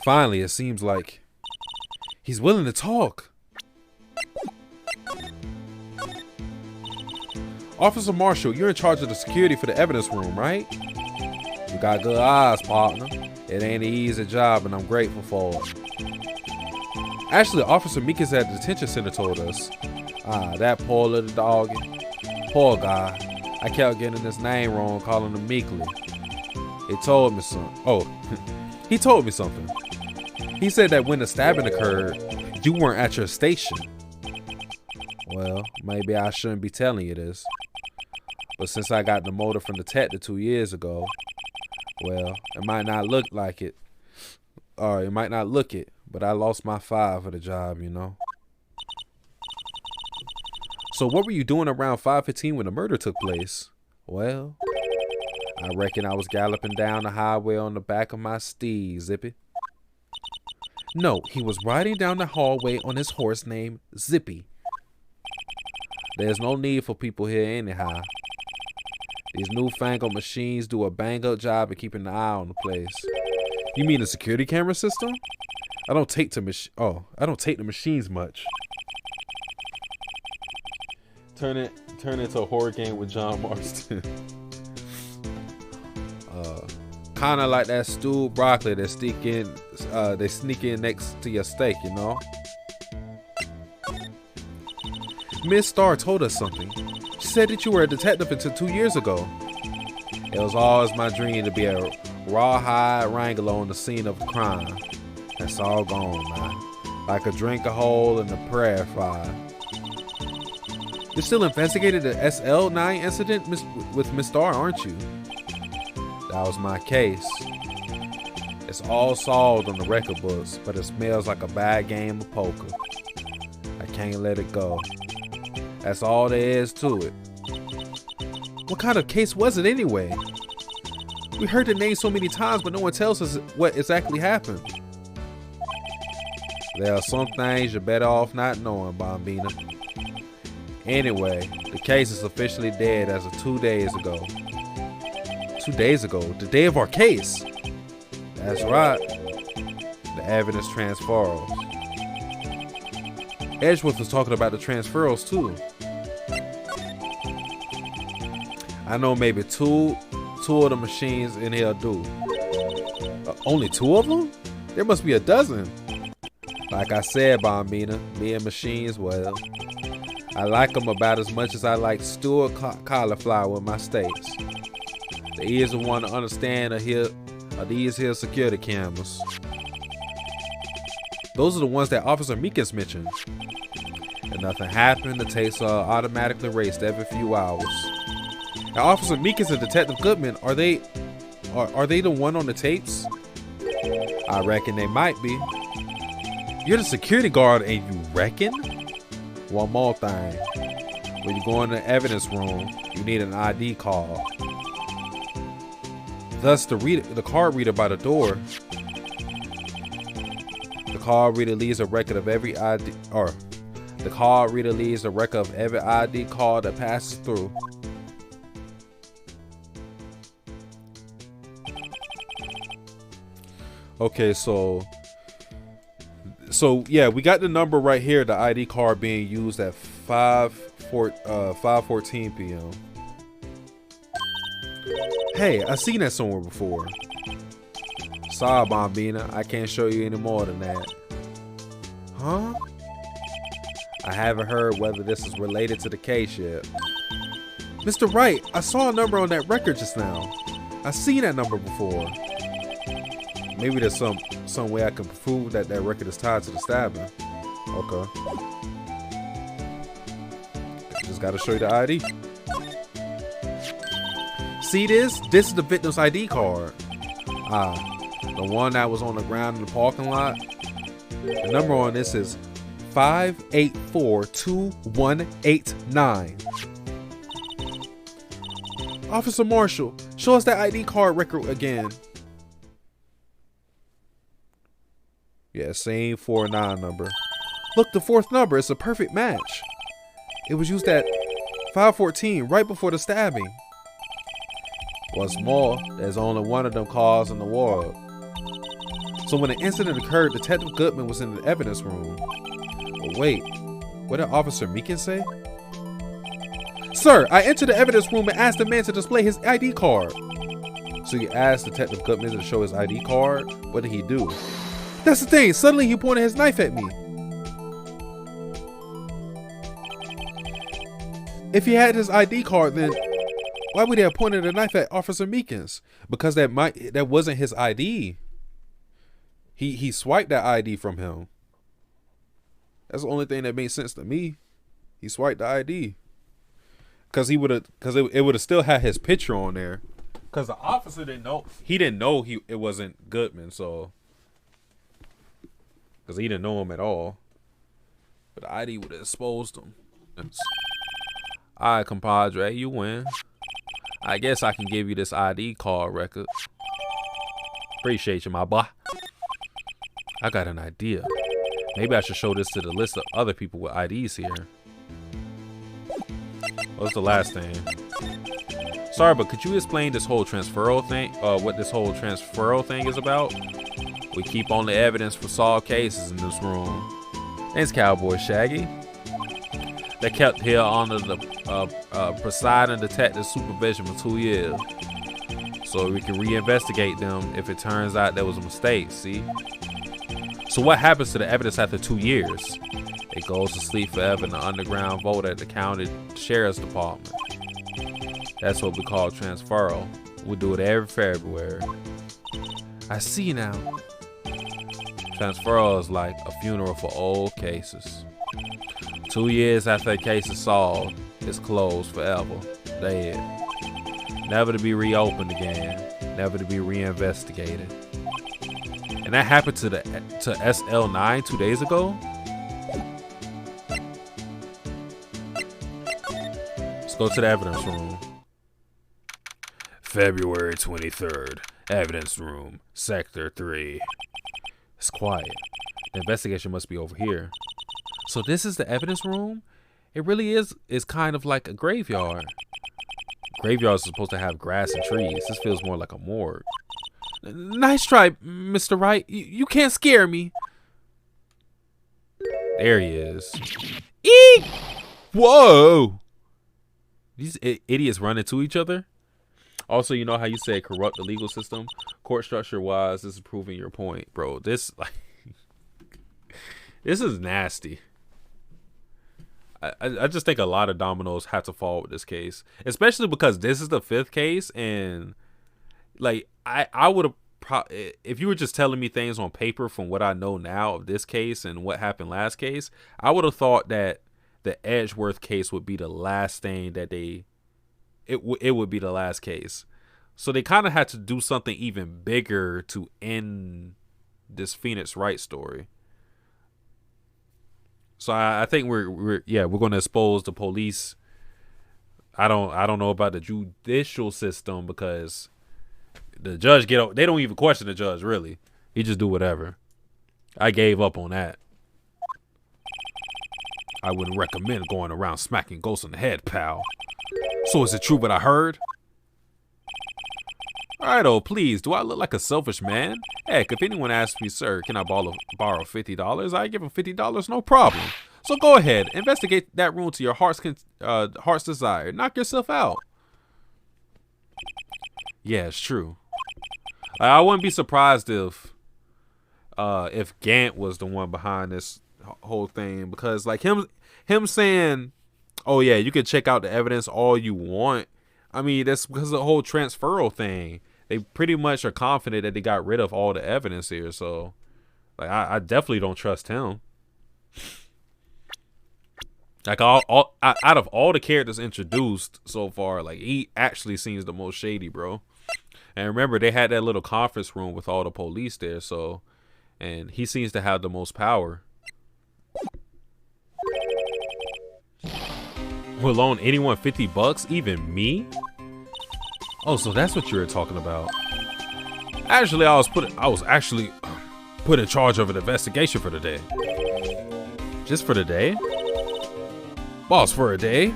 Finally, it seems like he's willing to talk. Officer Marshall, you're in charge of the security for the evidence room, right? You got good eyes, partner. It ain't an easy job, and I'm grateful for it. Actually, Officer Meekins at the detention center told us. That poor little doggy. Poor guy. I kept getting his name wrong, calling him Meekly. He told me something. Oh, he told me something. He said that when the stabbing occurred, you weren't at your station. Well, maybe I shouldn't be telling you this. But since I got demoted from detective 2 years ago, well, it might not look like it. Or it might not look it, but I lost my 5 for the job, you know. So what were you doing around 5:15 when the murder took place? Well, I reckon I was galloping down the highway on the back of my steed, Zippy. No, he was riding down the hallway on his horse named Zippy. There's no need for people here anyhow. These newfangled machines do a bang-up job of keeping an eye on the place. You mean the security camera system? I don't take to the machines much. Turn it into a horror game with John Marston. Kind of like that stewed broccoli that they sneak in next to your steak, you know. Miss Starr told us something. She said that you were a detective until 2 years ago. It was always my dream to be a rawhide wrangler on the scene of a crime. That's all gone now. Like a drinker hole in a prayer fire. You're still investigating the SL9 incident with Miss Starr, aren't you? That was my case. It's all solved on the record books, but it smells like a bad game of poker. I can't let it go. That's all there is to it. What kind of case was it anyway? We heard the name so many times, but no one tells us what exactly happened. There are some things you're better off not knowing, Bombina. Anyway, the case is officially dead as of 2 days ago. 2 days ago? The day of our case? That's right. The evidence transfers. Edgeworth was talking about the transfers too. I know maybe two of the machines in here do. Only 2 of them? There must be a dozen. Like I said, Bombina, me and machines, well, I like them about as much as I like stewed cauliflower with my steaks. The easiest one to understand are these here security cameras. Those are the ones that Officer Meekins mentioned. If nothing happened, the tapes are automatically erased every few hours. Now, Officer Meekins and Detective Goodman, are they the one on the tapes? I reckon they might be. You're the security guard and you reckon? One more thing. When you go in the evidence room, you need an ID card. Thus, the card reader by the door. The card reader leaves a record of every ID, or the card reader leaves a record of every ID card that passes through. Okay, so yeah, we got the number right here, the ID card being used at 5:14 p.m. Hey, I've seen that somewhere before. Sorry, Bombina, I can't show you any more than that. Huh? I haven't heard whether this is related to the case yet. Mr. Wright, I saw a number on that record just now. I've seen that number before. Maybe there's some way I can prove that record is tied to the stabbing. Okay. Just gotta show you the ID. See this? This is the victim's ID card. The one that was on the ground in the parking lot. The number on this is 5842189. Officer Marshall, show us that ID card record again. Yeah, same 49 number. Look, the 4th number is a perfect match. It was used at 5:14, right before the stabbing. What's more, there's only one of them cars in the world. So when the incident occurred, Detective Goodman was in the evidence room. But wait, what did Officer Meekins say? Sir, I entered the evidence room and asked the man to display his ID card. So you asked Detective Goodman to show his ID card? What did he do? That's the thing, suddenly he pointed his knife at me. If he had his ID card, then why would he have pointed a knife at Officer Meekins? Because that wasn't his ID. He swiped that ID from him. That's the only thing that made sense to me. He swiped the ID. Because it would have still had his picture on there. Because the officer didn't know. He didn't know it wasn't Goodman, so. Because he didn't know him at all. But the ID would have exposed him. Alright, compadre, you win. I guess I can give you this ID card record. Appreciate you, my boy. I got an idea. Maybe I should show this to the list of other people with IDs here. What's the last thing? Sorry, but could you explain this whole transferal thing? What this whole transferal thing is about? We keep on the evidence for solved cases in this room. Thanks, Cowboy Shaggy. They kept here under the presiding detective's supervision for 2 years. So we can reinvestigate them if it turns out there was a mistake, see? So what happens to the evidence after 2 years? It goes to sleep forever in the underground vault at the county sheriff's department. That's what we call transferal. We do it every February. I see now. Transferal is like a funeral for old cases. 2 years after a case is solved, it's closed forever. Dead. Never to be reopened again. Never to be reinvestigated. And that happened to SL9 2 days ago? go to the evidence room. February 23rd, evidence room, sector 3. It's quiet. The investigation must be over here. So this is the evidence room? It really is kind of like a graveyard. Graveyards are supposed to have grass and trees. This feels more like a morgue. Nice try, Mr. Wright. You can't scare me. There he is. Eek! Whoa! These idiots run into each other. Also, you know how you say corrupt the legal system? Court structure wise, this is proving your point, bro. This this is nasty. I just think a lot of dominoes have to fall with this case, especially because this is the 5th case, and like I would have if you were just telling me things on paper from what I know now of this case and what happened last case, I would have thought that the Edgeworth case would be the last thing that it would be the last case. So they kind of had to do something even bigger to end this Phoenix Wright story. So I think we're going to expose the police. I don't know about the judicial system, because the judge they don't even question the judge, really. He just do whatever. I gave up on that. I wouldn't recommend going around smacking ghosts in the head, pal. So is it true what I heard? Alright, oh, please, do I look like a selfish man? Heck, if anyone asks me, sir, can I borrow $50? I give him $50, no problem. So go ahead, investigate that room to your heart's desire. Knock yourself out. Yeah, it's true. I wouldn't be surprised if Gant was the one behind this whole thing, because like him saying, oh yeah, you can check out the evidence all you want. I mean, that's because of the whole transferal thing. They pretty much are confident that they got rid of all the evidence here. So, like, I definitely don't trust him. Like, out of all the characters introduced so far, like, he actually seems the most shady, bro. And remember, they had that little conference room with all the police there. So, and he seems to have the most power. Will loan anyone $50? Even me? Oh, so that's what you were talking about. Actually, I was actually put in charge of an investigation for the day. Just for the day? Boss for a day?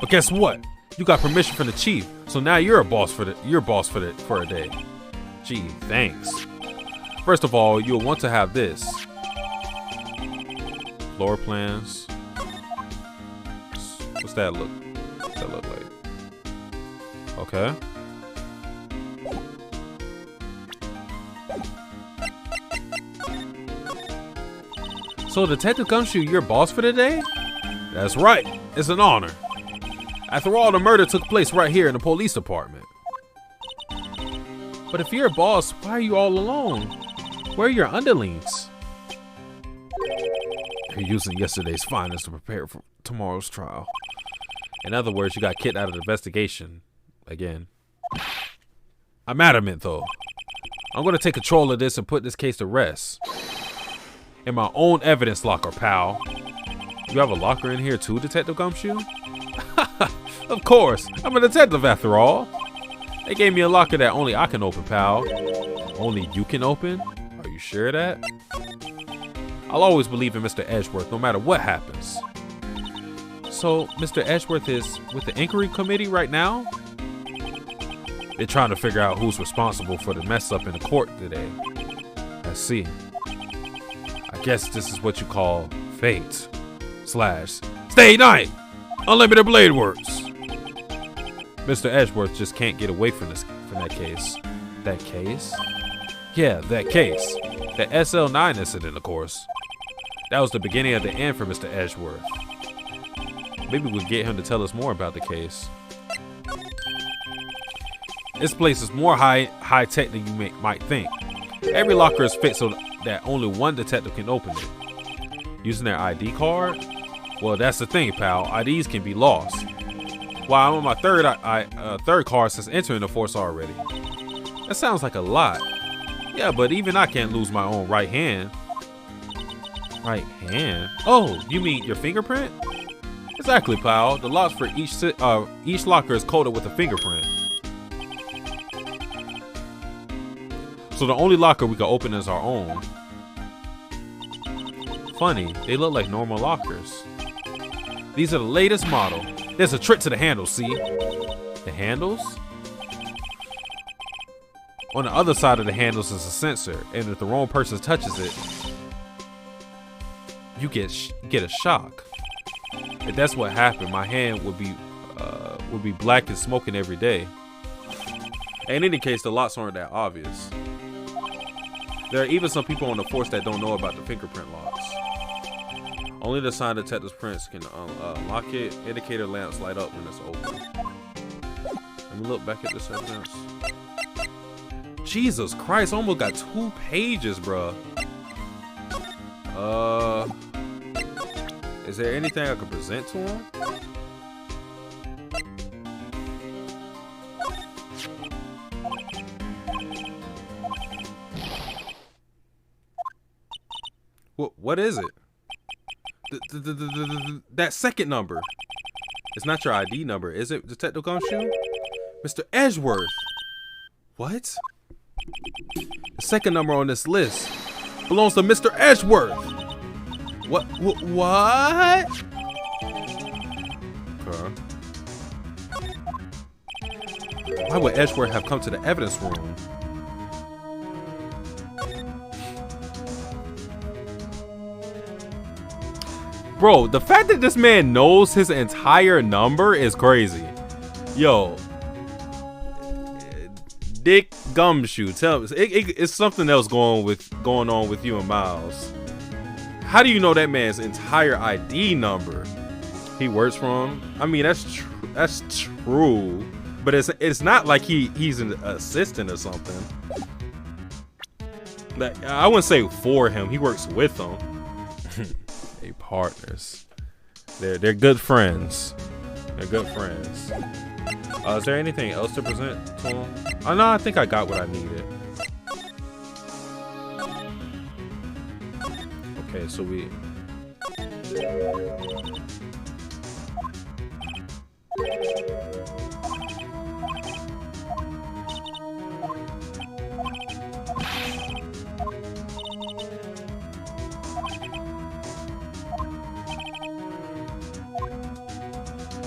But guess what? You got permission from the chief, so now you're a boss for a day. Gee, thanks. First of all, you'll want to have this. Floor plans. What's that look like? Okay. So Detective Gumshoe, your boss for the day? That's right. It's an honor. After all, the murder took place right here in the police department. But if you're a boss, why are you all alone? Where are your underlings? You're using yesterday's findings to prepare for tomorrow's trial. In other words, you got kicked out of the investigation again. I'm adamant, though. I'm going to take control of this and put this case to rest. In my own evidence locker, pal. You have a locker in here too, Detective Gumshoe? Of course. I'm a detective after all. They gave me a locker that only I can open, pal. Only you can open? Are you sure of that? I'll always believe in Mr. Edgeworth, no matter what happens. So, Mr. Edgeworth is with the inquiry committee right now? They're trying to figure out who's responsible for the mess up in the court today. I see. I guess this is what you call fate. / stay night! Unlimited Blade Works! Mr. Edgeworth just can't get away from that case. That case? Yeah, that case. The SL9 incident, of course. That was the beginning of the end for Mr. Edgeworth. Maybe we'll get him to tell us more about the case. This place is more high tech than you might think. Every locker is fixed so that only one detective can open it. Using their ID card? Well, that's the thing, pal. IDs can be lost. Well, I'm on my third card since entering the force already. That sounds like a lot. Yeah, but even I can't lose my own right hand. Right hand? Oh, you mean your fingerprint? Exactly, pal. The locks for each locker is coded with a fingerprint. So the only locker we can open is our own. Funny, they look like normal lockers. These are the latest model. There's a trick to the handles, see? The handles? On the other side of the handles is a sensor, and if the wrong person touches it, you get a shock. If that's what happened, my hand would be black and smoking every day. In any case, the locks aren't that obvious. There are even some people on the force that don't know about the fingerprint locks. Only the sign detector's prints can unlock it. Indicator lamps light up when it's open. Let me look back at this evidence. Jesus Christ, I almost got 2 pages, bruh. Is there anything I could present to him? What is it? That second number. It's not your ID number, is it, Detective Gumshoe? Mr. Edgeworth. What? The second number on this list belongs to Mr. Edgeworth. What? Okay. Why would Edgeworth have come to the evidence room? Bro, the fact that this man knows his entire number is crazy. Yo, Dick Gumshoe, tell me, it's something else going on with you and Miles. How do you know that man's entire ID number? He works for him. I mean, that's true, but it's not like he's an assistant or something. Like, I wouldn't say for him. He works with them. They partners. They're good friends. They're good friends. Is there anything else to present to him? Oh no, I think I got what I needed. Okay, so we.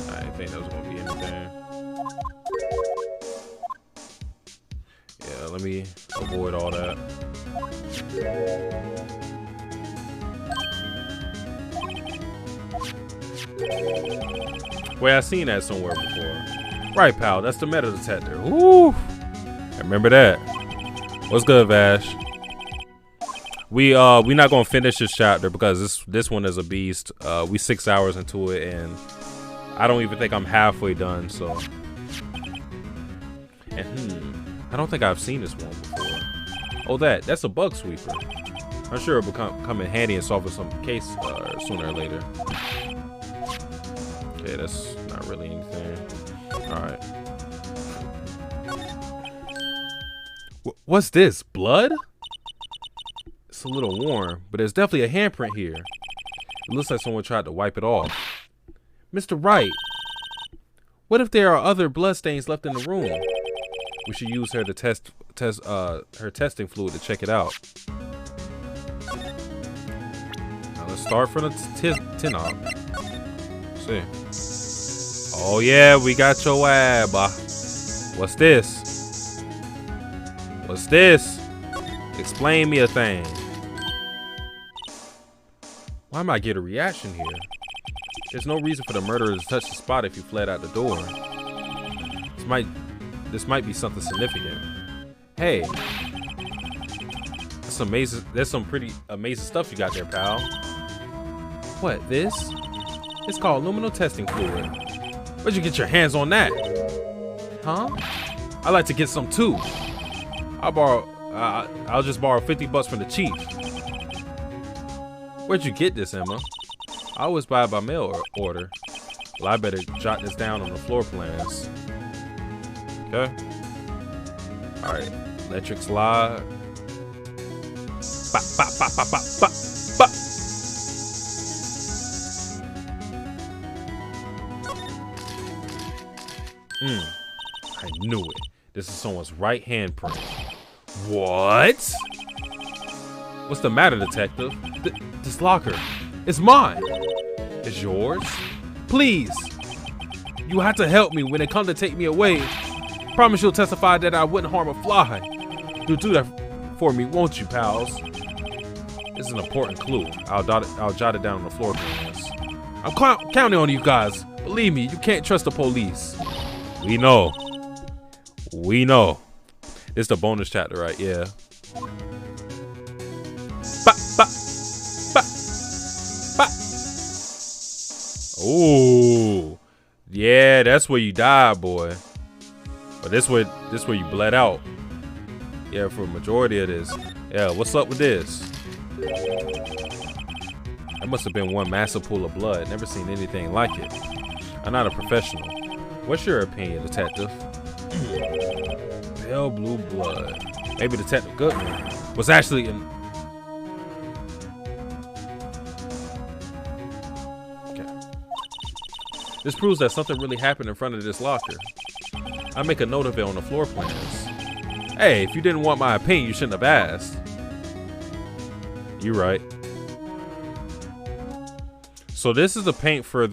I didn't think that was gonna be anything. Yeah, let me avoid all that. Wait, I've seen that somewhere before. Right, pal, that's the metal detector. Woo! I remember that. What's good, Vash? We not gonna finish this chapter because this one is a beast. We 6 hours into it and I don't even think I'm halfway done, so. And I don't think I've seen this one before. Oh, that's a bug sweeper. I'm sure it'll come in handy and solve some case sooner or later. Okay, that's not really anything. All right. What's this? Blood? It's a little warm, but there's definitely a handprint here. It looks like someone tried to wipe it off. Mr. Wright, what if there are other bloodstains left in the room? We should use her to test her testing fluid to check it out. Now let's start from the tin op. See. Oh yeah, we got your ab. What's this? What's this? Explain me a thing. Why might I get a reaction here? There's no reason for the murderer to touch the spot if you fled out the door. This might be something significant. Hey, that's amazing. There's some pretty amazing stuff you got there, pal. What, this? It's called luminal testing fluid. Where'd you get your hands on that? Huh? I'd like to get some too. I'll just borrow 50 bucks from the chief. Where'd you get this, Emma? I always buy it by mail order. Well, I better jot this down on the floor plans. Okay. All right. Electric slide. Bop, bop, bop, bop, bop, bop, bop. I knew it. This is someone's right handprint. What? What's the matter, detective? This locker. It's mine. It's yours? Please. You have to help me when they come to take me away. Promise you'll testify that I wouldn't harm a fly. You'll do that for me, won't you, pals? This is an important clue. I'll jot it down on the floor plans. I'm counting on you guys. Believe me, you can't trust the police. We know. We know. It's the bonus chapter, right? Yeah. Ba, ba, ba, ba. Ooh. Yeah, that's where you died, boy. But this where you bled out. Yeah, for a majority of this. Yeah, what's up with this? That must have been one massive pool of blood. Never seen anything like it. I'm not a professional. What's your opinion, detective? Pale blue blood. Maybe Detective Goodman was actually in. Okay. This proves that something really happened in front of this locker. I make a note of it on the floor plans. Hey, if you didn't want my opinion, you shouldn't have asked. You're right. So this is the paint for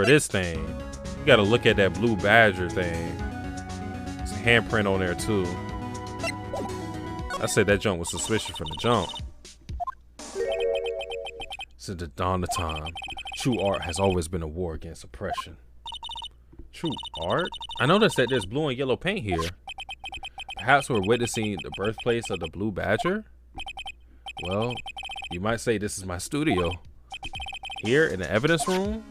this thing. You gotta look at that blue badger thing. It's a handprint on there too. I said that jump was suspicious from the jump. Since the dawn of time, true art has always been a war against oppression. True art? I noticed that there's blue and yellow paint here. Perhaps we're witnessing the birthplace of the blue badger? Well, you might say this is my studio. Here in the evidence room?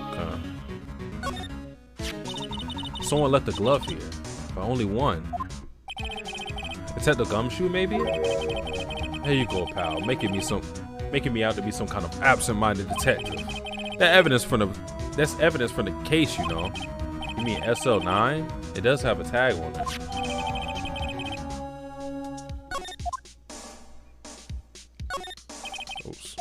Okay. Someone left a glove here, but only one. Detective Gumshoe, maybe? There you go, pal. Making me out to be some kind of absent-minded detective. That's evidence from the case, you know. You mean SL9? It does have a tag on it. Oops.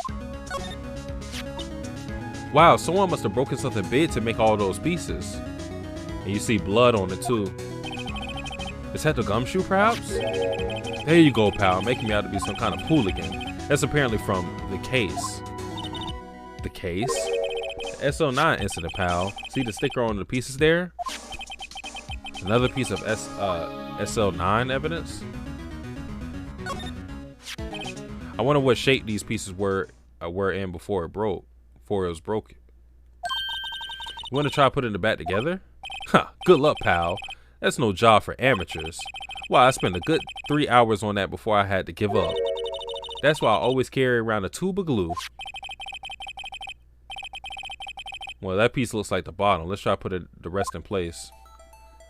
Wow, someone must have broken something big to make all those pieces. And you see blood on it too. Is that the Gumshoe, perhaps? There you go, pal. Making me out to be some kind of hooligan. That's apparently from the case. The case? The SL9 incident, pal. See the sticker on the pieces there? Another piece of SL9 evidence. I wonder what shape these pieces were in before it was broken. You want to try putting it back together? Ha! Good luck, pal. That's no job for amateurs. Why, I spent a good 3 hours on that before I had to give up. That's why I always carry around a tube of glue. Well, that piece looks like the bottom. Let's try to put the rest in place.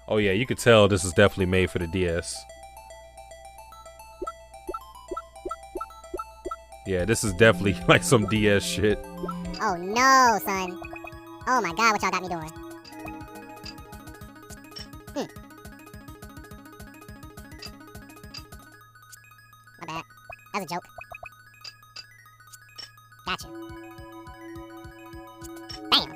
Oh yeah, you can tell this is definitely made for the DS. Yeah, this is definitely like some DS shit. Oh no, son. Oh my god, what y'all got me doing? My bad. That was a joke. Gotcha. Bam.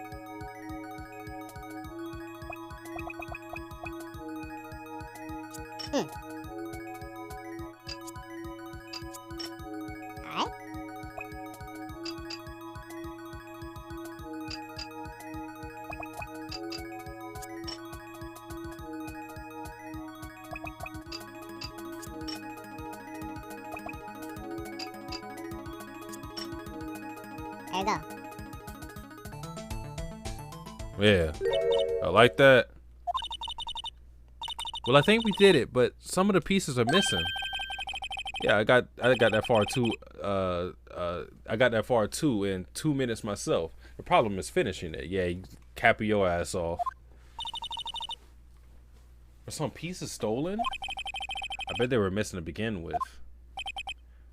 Alright. There you go. Yeah, I like that. Well, I think we did it, but some of the pieces are missing. Yeah, I got that far too. I got that far too in 2 minutes myself. The problem is finishing it. Yeah, you capping your ass off. Are some pieces stolen? I bet they were missing to begin with.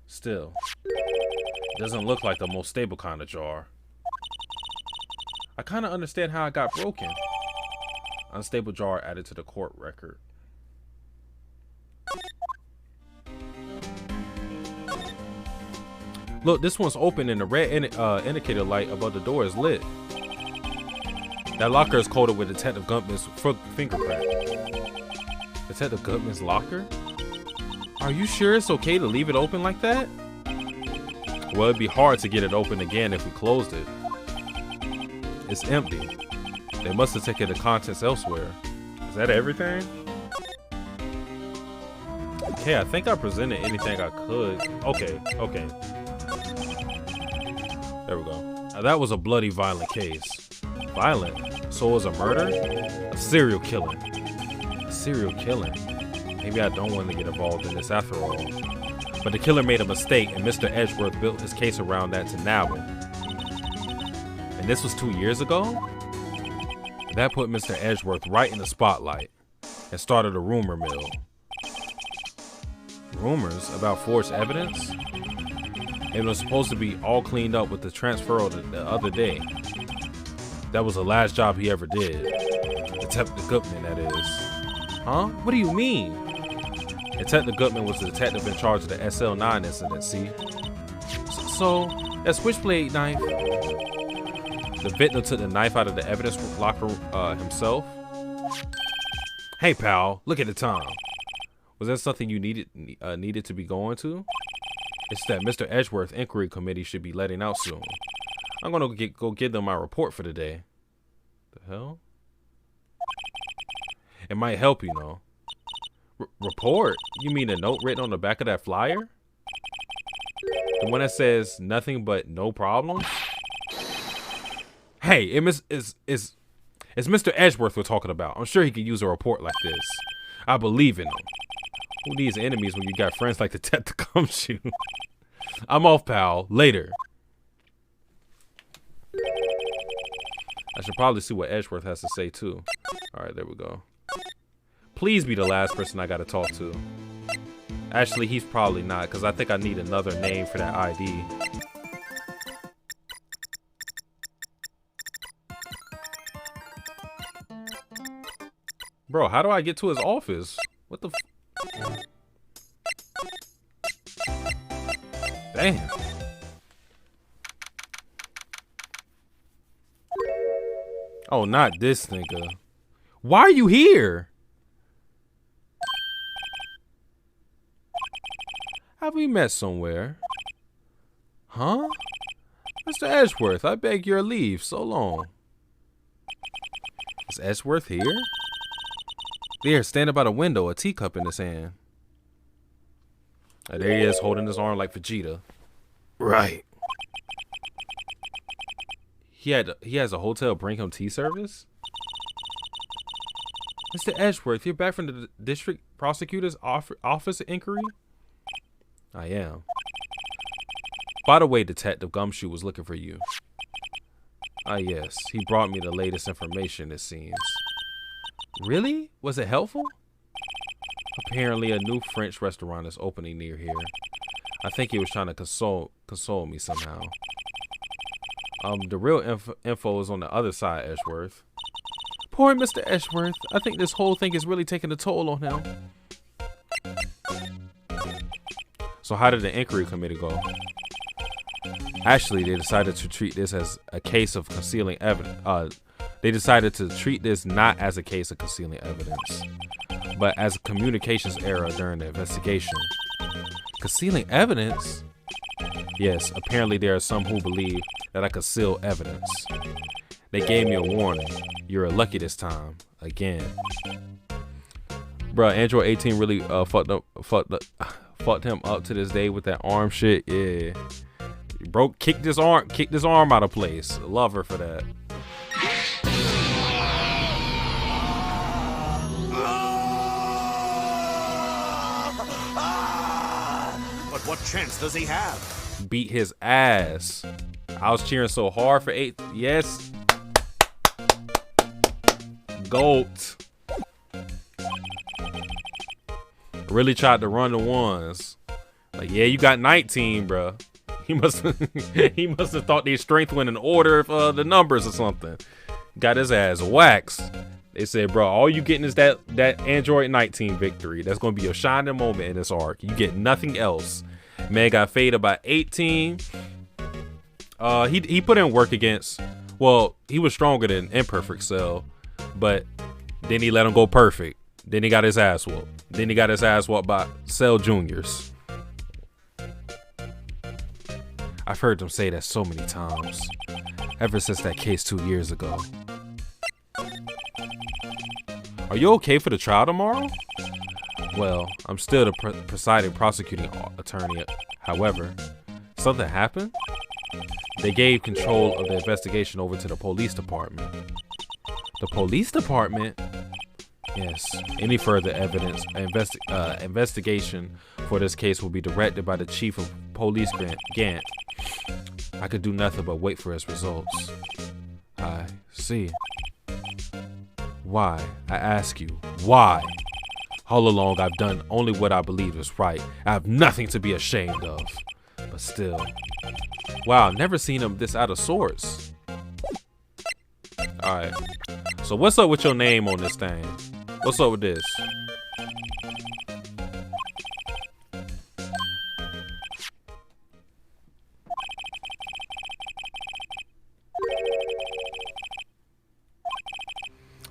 Still, it doesn't look like the most stable kind of jar. I kind of understand how it got broken. Unstable jar added to the court record. Look, this one's open and the red indicator light above the door is lit. That locker is coated with Detective Gutman's fingerprint. Detective Gutman's locker? Are you sure it's okay to leave it open like that? Well, it'd be hard to get it open again if we closed it. It's empty. They must have taken the contents elsewhere. Is that everything? Okay, I think I presented anything I could. Okay. There we go. Now, that was a bloody, violent case. Violent? So it was a murder? A serial killing. A serial killing? Maybe I don't want to get involved in this after all. But the killer made a mistake, and Mr. Edgeworth built his case around that to nabble. And this was 2 years ago? That put Mr. Edgeworth right in the spotlight and started a rumor mill. Rumors about forged evidence? It was supposed to be all cleaned up with the transfer the other day. That was the last job he ever did. Detective Gutman, that is. Huh? What do you mean? Detective Gutman was the detective in charge of the SL9 incident, see? So, that switchblade knife, the victim took the knife out of the evidence locker himself? Hey, pal, look at the time. Was that something you needed to be going to? It's that Mr. Edgeworth Inquiry Committee should be letting out soon. I'm gonna go give them my report for the day. The hell? It might help, you know. Report? You mean the note written on the back of that flyer? The one that says nothing but no problems? Hey, it's Mr. Edgeworth we're talking about. I'm sure he could use a report like this. I believe in him. Who needs enemies when you got friends like the Detective Gumshoe? I'm off, pal. Later. I should probably see what Edgeworth has to say, too. All right, there we go. Please be the last person I got to talk to. Actually, he's probably not, because I think I need another name for that ID. Bro, how do I get to his office? What the f— Damn. Oh, not this nigga. Why are you here? Have we met somewhere? Huh? Mr. Edgeworth, I beg your leave. So long. Is Edgeworth here? There, standing by the window, a teacup in his hand. There he is, holding his arm like Vegeta. Right. He has a hotel bring him tea service? Mr. Edgeworth, you're back from the district prosecutor's office inquiry? I am. By the way, Detective Gumshoe was looking for you. Ah, yes. He brought me the latest information, it seems. Really? Was it helpful? Apparently, a new French restaurant is opening near here. I think he was trying to console me somehow. The real info is on the other side, Edgeworth. Poor Mr. Edgeworth. I think this whole thing is really taking a toll on him. So how did the inquiry committee go? Actually, they decided to treat this as a case of concealing evidence. They decided to treat this not as a case of concealing evidence, but as a communications error during the investigation. Concealing evidence? Yes, apparently there are some who believe that I conceal evidence. They gave me a warning. You're lucky this time. Again. Bruh, Android 18 really fucked him up to this day with that arm shit. Yeah. Bro, kicked his arm out of place. Love her for that. But what chance does he have? Beat his ass. I was cheering so hard for 8. Yes. GOAT. Really tried to run the ones. Like, yeah, you got 19, bro. He must have thought their strength went in order of the numbers or something. Got his ass waxed. They said, bro, all you getting is that Android 19 victory. That's gonna be your shining moment in this arc. You get nothing else. Man got faded by 18. He put in work against Well, he was stronger than Imperfect Cell, but then he let him go perfect. Then he got his ass whooped. Then he got his ass whooped by Cell Juniors. I've heard them say that so many times, ever since that case 2 years ago. Are you okay for the trial tomorrow? Well, I'm still the presiding prosecuting attorney. However, something happened? They gave control of the investigation over to the police department. The police department? Yes. Any further evidence, investigation for this case will be directed by the chief of police, Gant. I could do nothing but wait for his results. I see. Why? I ask you, why? All along, I've done only what I believe is right. I have nothing to be ashamed of. But still. Wow, I've never seen him this out of sorts. Alright. So what's up with your name on this thing? What's up with this?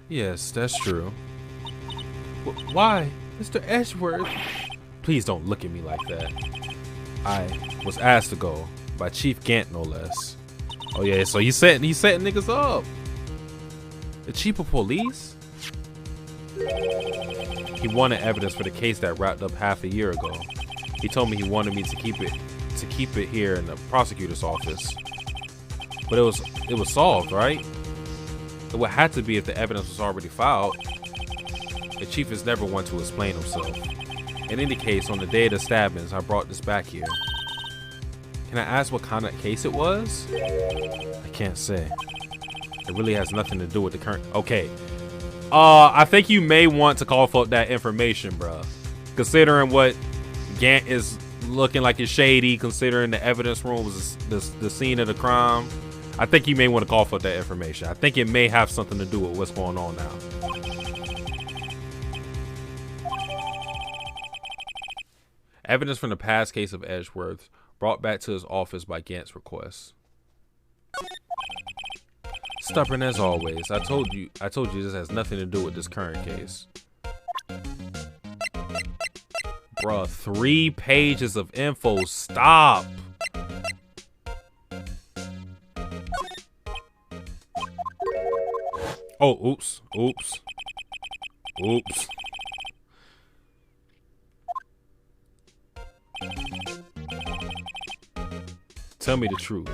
Yes, that's true. Why? Mr. Edgeworth? Please don't look at me like that. I was asked to go by Chief Gant, no less. Oh yeah, so he's setting niggas up. The chief of police? He wanted evidence for the case that wrapped up half a year ago. He told me he wanted me to keep it here in the prosecutor's office. But it was solved, right? It would have to be if the evidence was already filed. The chief is never one to explain himself. In any case, on the day of the stabbings, I brought this back here. Can I ask what kind of case it was? I can't say. It really has nothing to do with the current. Okay. I think you may want to call for that information, bruh. Considering what Gant is looking like is shady, considering the evidence room was the scene of the crime, I think you may want to call for that information. I think it may have something to do with what's going on now. Evidence from the past case of Edgeworth brought back to his office by Gant's request. Stubborn as always. I told you this has nothing to do with this current case. Bruh, 3 pages of info. Stop. Oh, oops. Tell me the truth.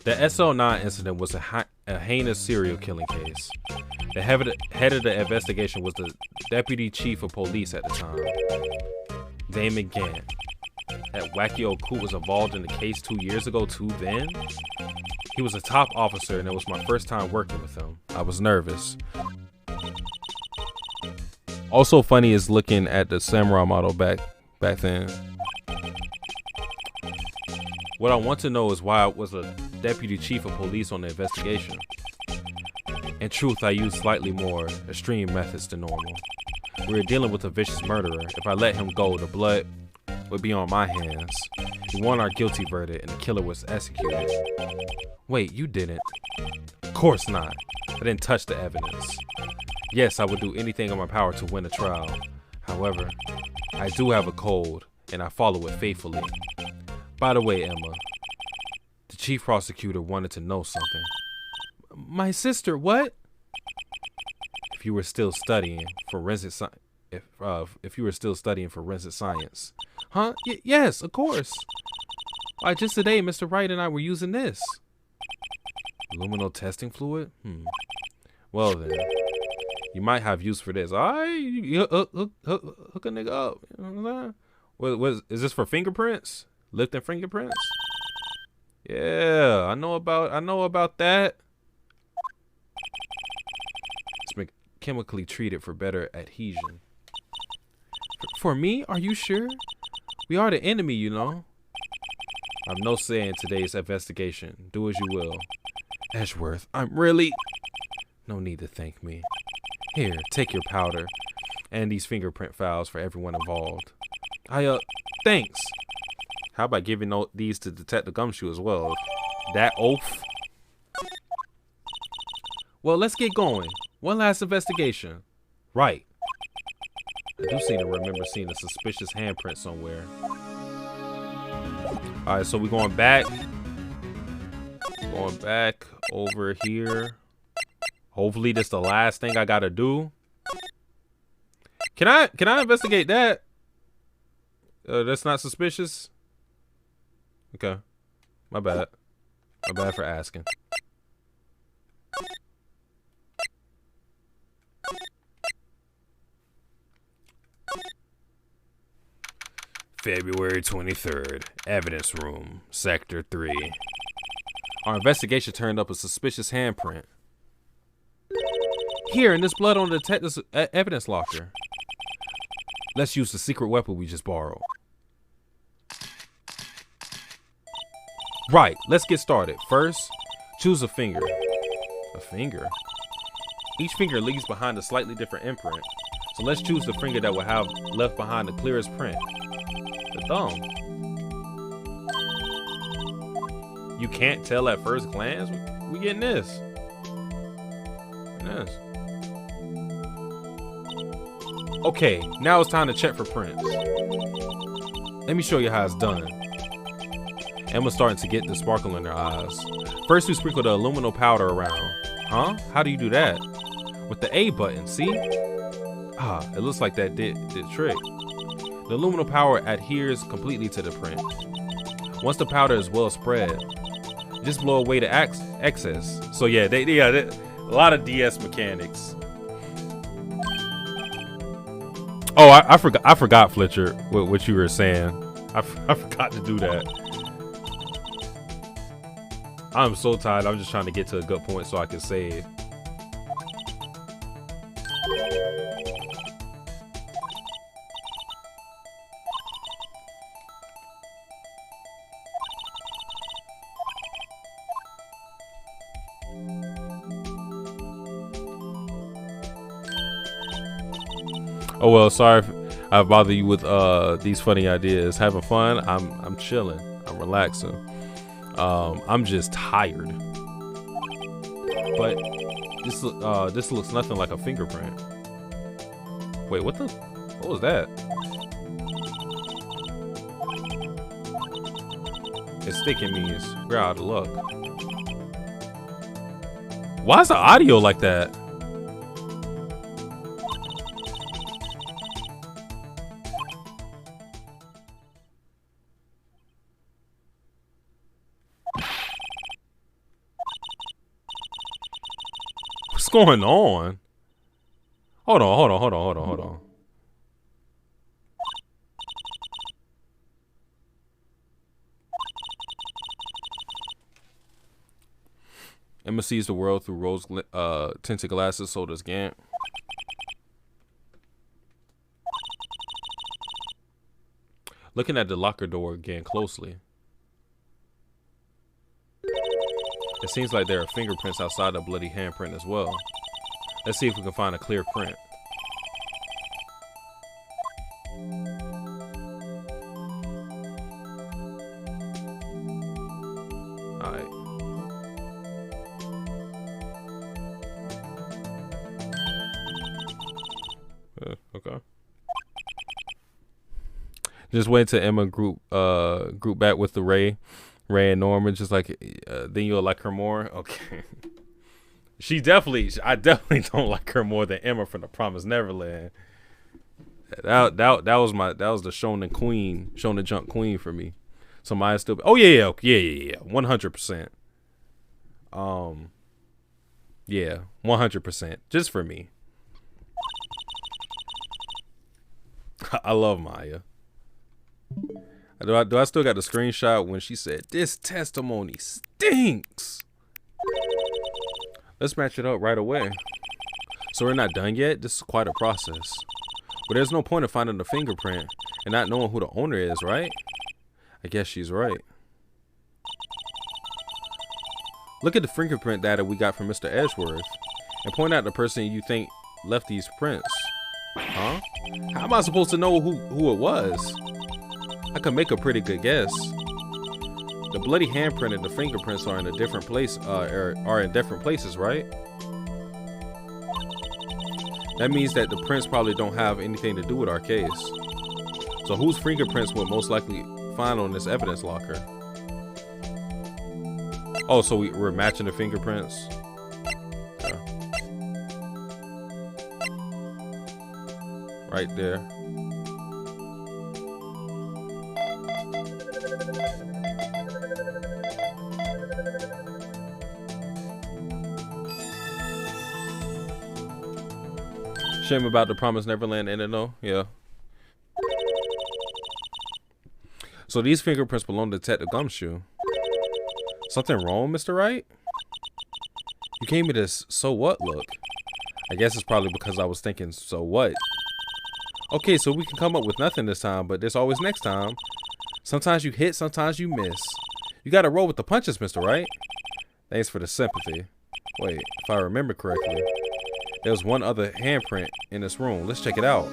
The SL9 incident was a heinous serial killing case. The head of the investigation was the deputy chief of police at the time, Damon Gant. That wacky old coot was involved in the case 2 years ago too then? He was a top officer and it was my first time working with him. I was nervous. Also funny is looking at the samurai model back then. What I want to know is why I was a deputy chief of police on the investigation. In truth, I used slightly more extreme methods than normal. We were dealing with a vicious murderer. If I let him go, the blood would be on my hands. We won our guilty verdict and the killer was executed. Wait, you didn't? Of course not. I didn't touch the evidence. Yes, I would do anything in my power to win a trial. However, I do have a code and I follow it faithfully. By the way, Emma, the chief prosecutor wanted to know something. My sister, what? If you were still studying forensic science, if you were still studying forensic science, huh? Yes, of course. Why, just today, Mr. Wright and I were using this. Luminal testing fluid? Well then, you might have use for this. You hook a nigga up. You know what I'm saying? Is this for fingerprints? Lifting fingerprints? Yeah, I know about that. It's been chemically treated for better adhesion. For me? Are you sure? We are the enemy, you know. I've no say in today's investigation. Do as you will. Edgeworth, I'm really... No need to thank me. Here, take your powder and these fingerprint files for everyone involved. Thanks. How about giving these to Detective Gumshoe as well? That oath. Well, let's get going. One last investigation. Right. I do seem to remember seeing a suspicious handprint somewhere. All right, so we're going back. Going back over here. Hopefully this is the last thing I gotta do. Can I investigate that? That's not suspicious? Okay. My bad. My bad for asking. February 23rd, evidence room, sector 3. Our investigation turned up a suspicious handprint. Here, and there's blood on the detective's evidence locker. Let's use the secret weapon we just borrowed. Right, let's get started. First, choose a finger. A finger? Each finger leaves behind a slightly different imprint. So let's choose the finger that will have left behind the clearest print. The thumb. You can't tell at first glance? We getting this. Yes. Okay, now it's time to check for prints. Let me show you how it's done. Emma's starting to get the sparkle in her eyes. First, we sprinkle the aluminum powder around. Huh? How do you do that? With the A button, see? Ah, it looks like that did trick. The aluminum powder adheres completely to the print. Once the powder is well spread, just blow away the excess. So yeah, a lot of DS mechanics. Oh, I forgot, Fletcher, what you were saying. I forgot to do that. I'm so tired. I'm just trying to get to a good point so I can save. Oh well, sorry if I bother you with these funny ideas. Having fun. I'm chilling. I'm relaxing. I'm just tired. But this looks nothing like a fingerprint. Wait, what was that? It's sticking means we're out of luck. Why is the audio like that? What's going on? Hold on. Emma sees the world through rose tinted glasses, so does Gant. Looking at the locker door again closely. It seems like there are fingerprints outside the bloody handprint as well. Let's see if we can find a clear print. Alright. Okay. Just wait till Emma group back with the Ray and Norman, just like then you'll like her more. Okay. I definitely don't like her more than Emma from the Promised Neverland. That was the Shonen Jump queen for me. So mine still. Oh yeah, 100%. Yeah, 100%, just for me. I love Maya. Do I still got the screenshot when she said, "This testimony stinks"? Let's match it up right away. So we're not done yet? This is quite a process. But there's no point in finding the fingerprint and not knowing who the owner is, right? I guess she's right. Look at the fingerprint data we got from Mr. Edgeworth and point out the person you think left these prints. Huh? How am I supposed to know who it was? I could make a pretty good guess. The bloody handprint and the fingerprints are in a different place, are in different places, right? That means that the prints probably don't have anything to do with our case. So whose fingerprints will most likely find on this evidence locker? Oh, so we're matching the fingerprints? Okay. Right there. Shame about the Promised Neverland ending though. Yeah. So these fingerprints belong to Detective Gumshoe. Something wrong, Mr. Wright? You gave me this so what look. I guess it's probably because I was thinking so what. Okay, so we can come up with nothing this time, but there's always next time. Sometimes you hit, sometimes you miss. You gotta roll with the punches, Mr. Wright. Thanks for the sympathy. Wait, if I remember correctly, there's one other handprint in this room. Let's check it out.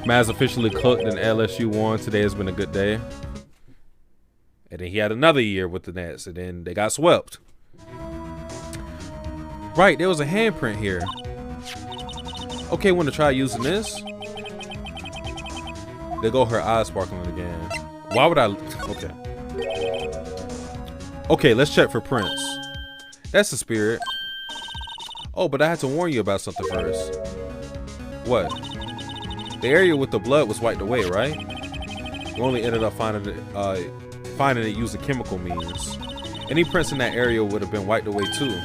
Maz officially cooked and LSU won. Today has been a good day. And then he had another year with the Nets, and then they got swept. Right, there was a handprint here. Okay, want to try using this? There go her eyes sparkling again. Why would I? Okay. Okay, let's check for prints. That's the spirit. Oh, but I had to warn you about something first. What? The area with the blood was wiped away, right? We only ended up finding it using chemical means. Any prints in that area would have been wiped away too.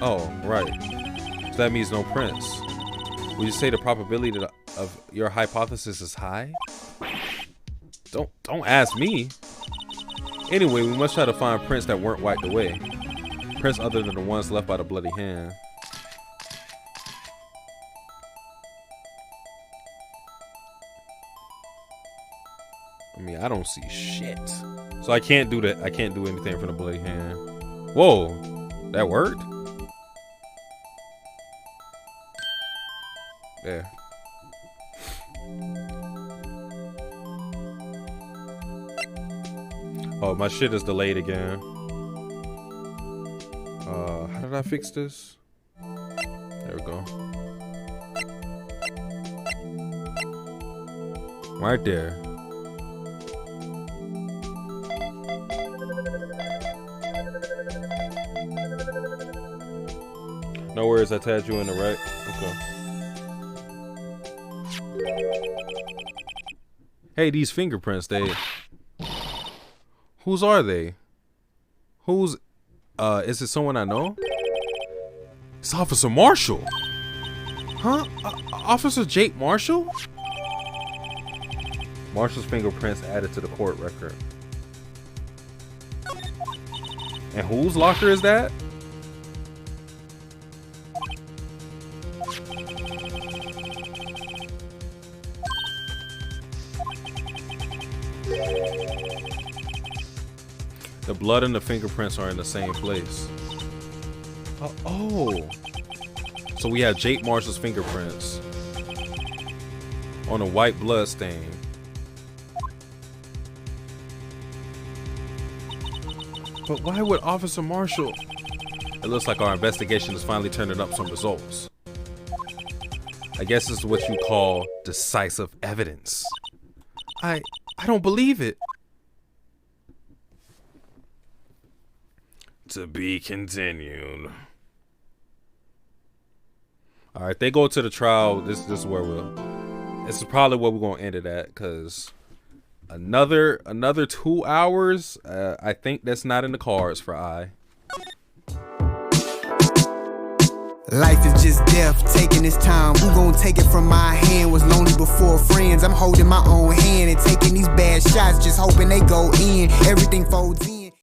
Oh, right. So that means no prints. Would you say the probability of your hypothesis is high? Don't ask me. Anyway, we must try to find prints that weren't wiped away. Prints other than the ones left by the bloody hand. I mean, I don't see shit. So I can't do that. I can't do anything from the bloody hand. Whoa, that worked? There. Oh, my shit is delayed again. How did I fix this? There we go. Right there. No worries, I tagged you in the right. Okay. Hey, these fingerprints, whose are they? Who's, is it someone I know? It's Officer Marshall. Huh? Officer Jake Marshall? Marshall's fingerprints added to the court record. And whose locker is that? The blood and the fingerprints are in the same place. Oh. So we have Jake Marshall's fingerprints on a white blood stain. But why would Officer Marshall? It looks like our investigation is finally turning up some results. I guess this is what you call decisive evidence. I don't believe it. To be continued. All right, they go to the trial. This is where this is probably where we're gonna end it at, because another 2 hours. I think that's not in the cards for I. Life is just death, taking its time. Who gon' take it from my hand? Was lonely before friends. I'm holding my own hand and taking these bad shots, just hoping they go in. Everything folds in.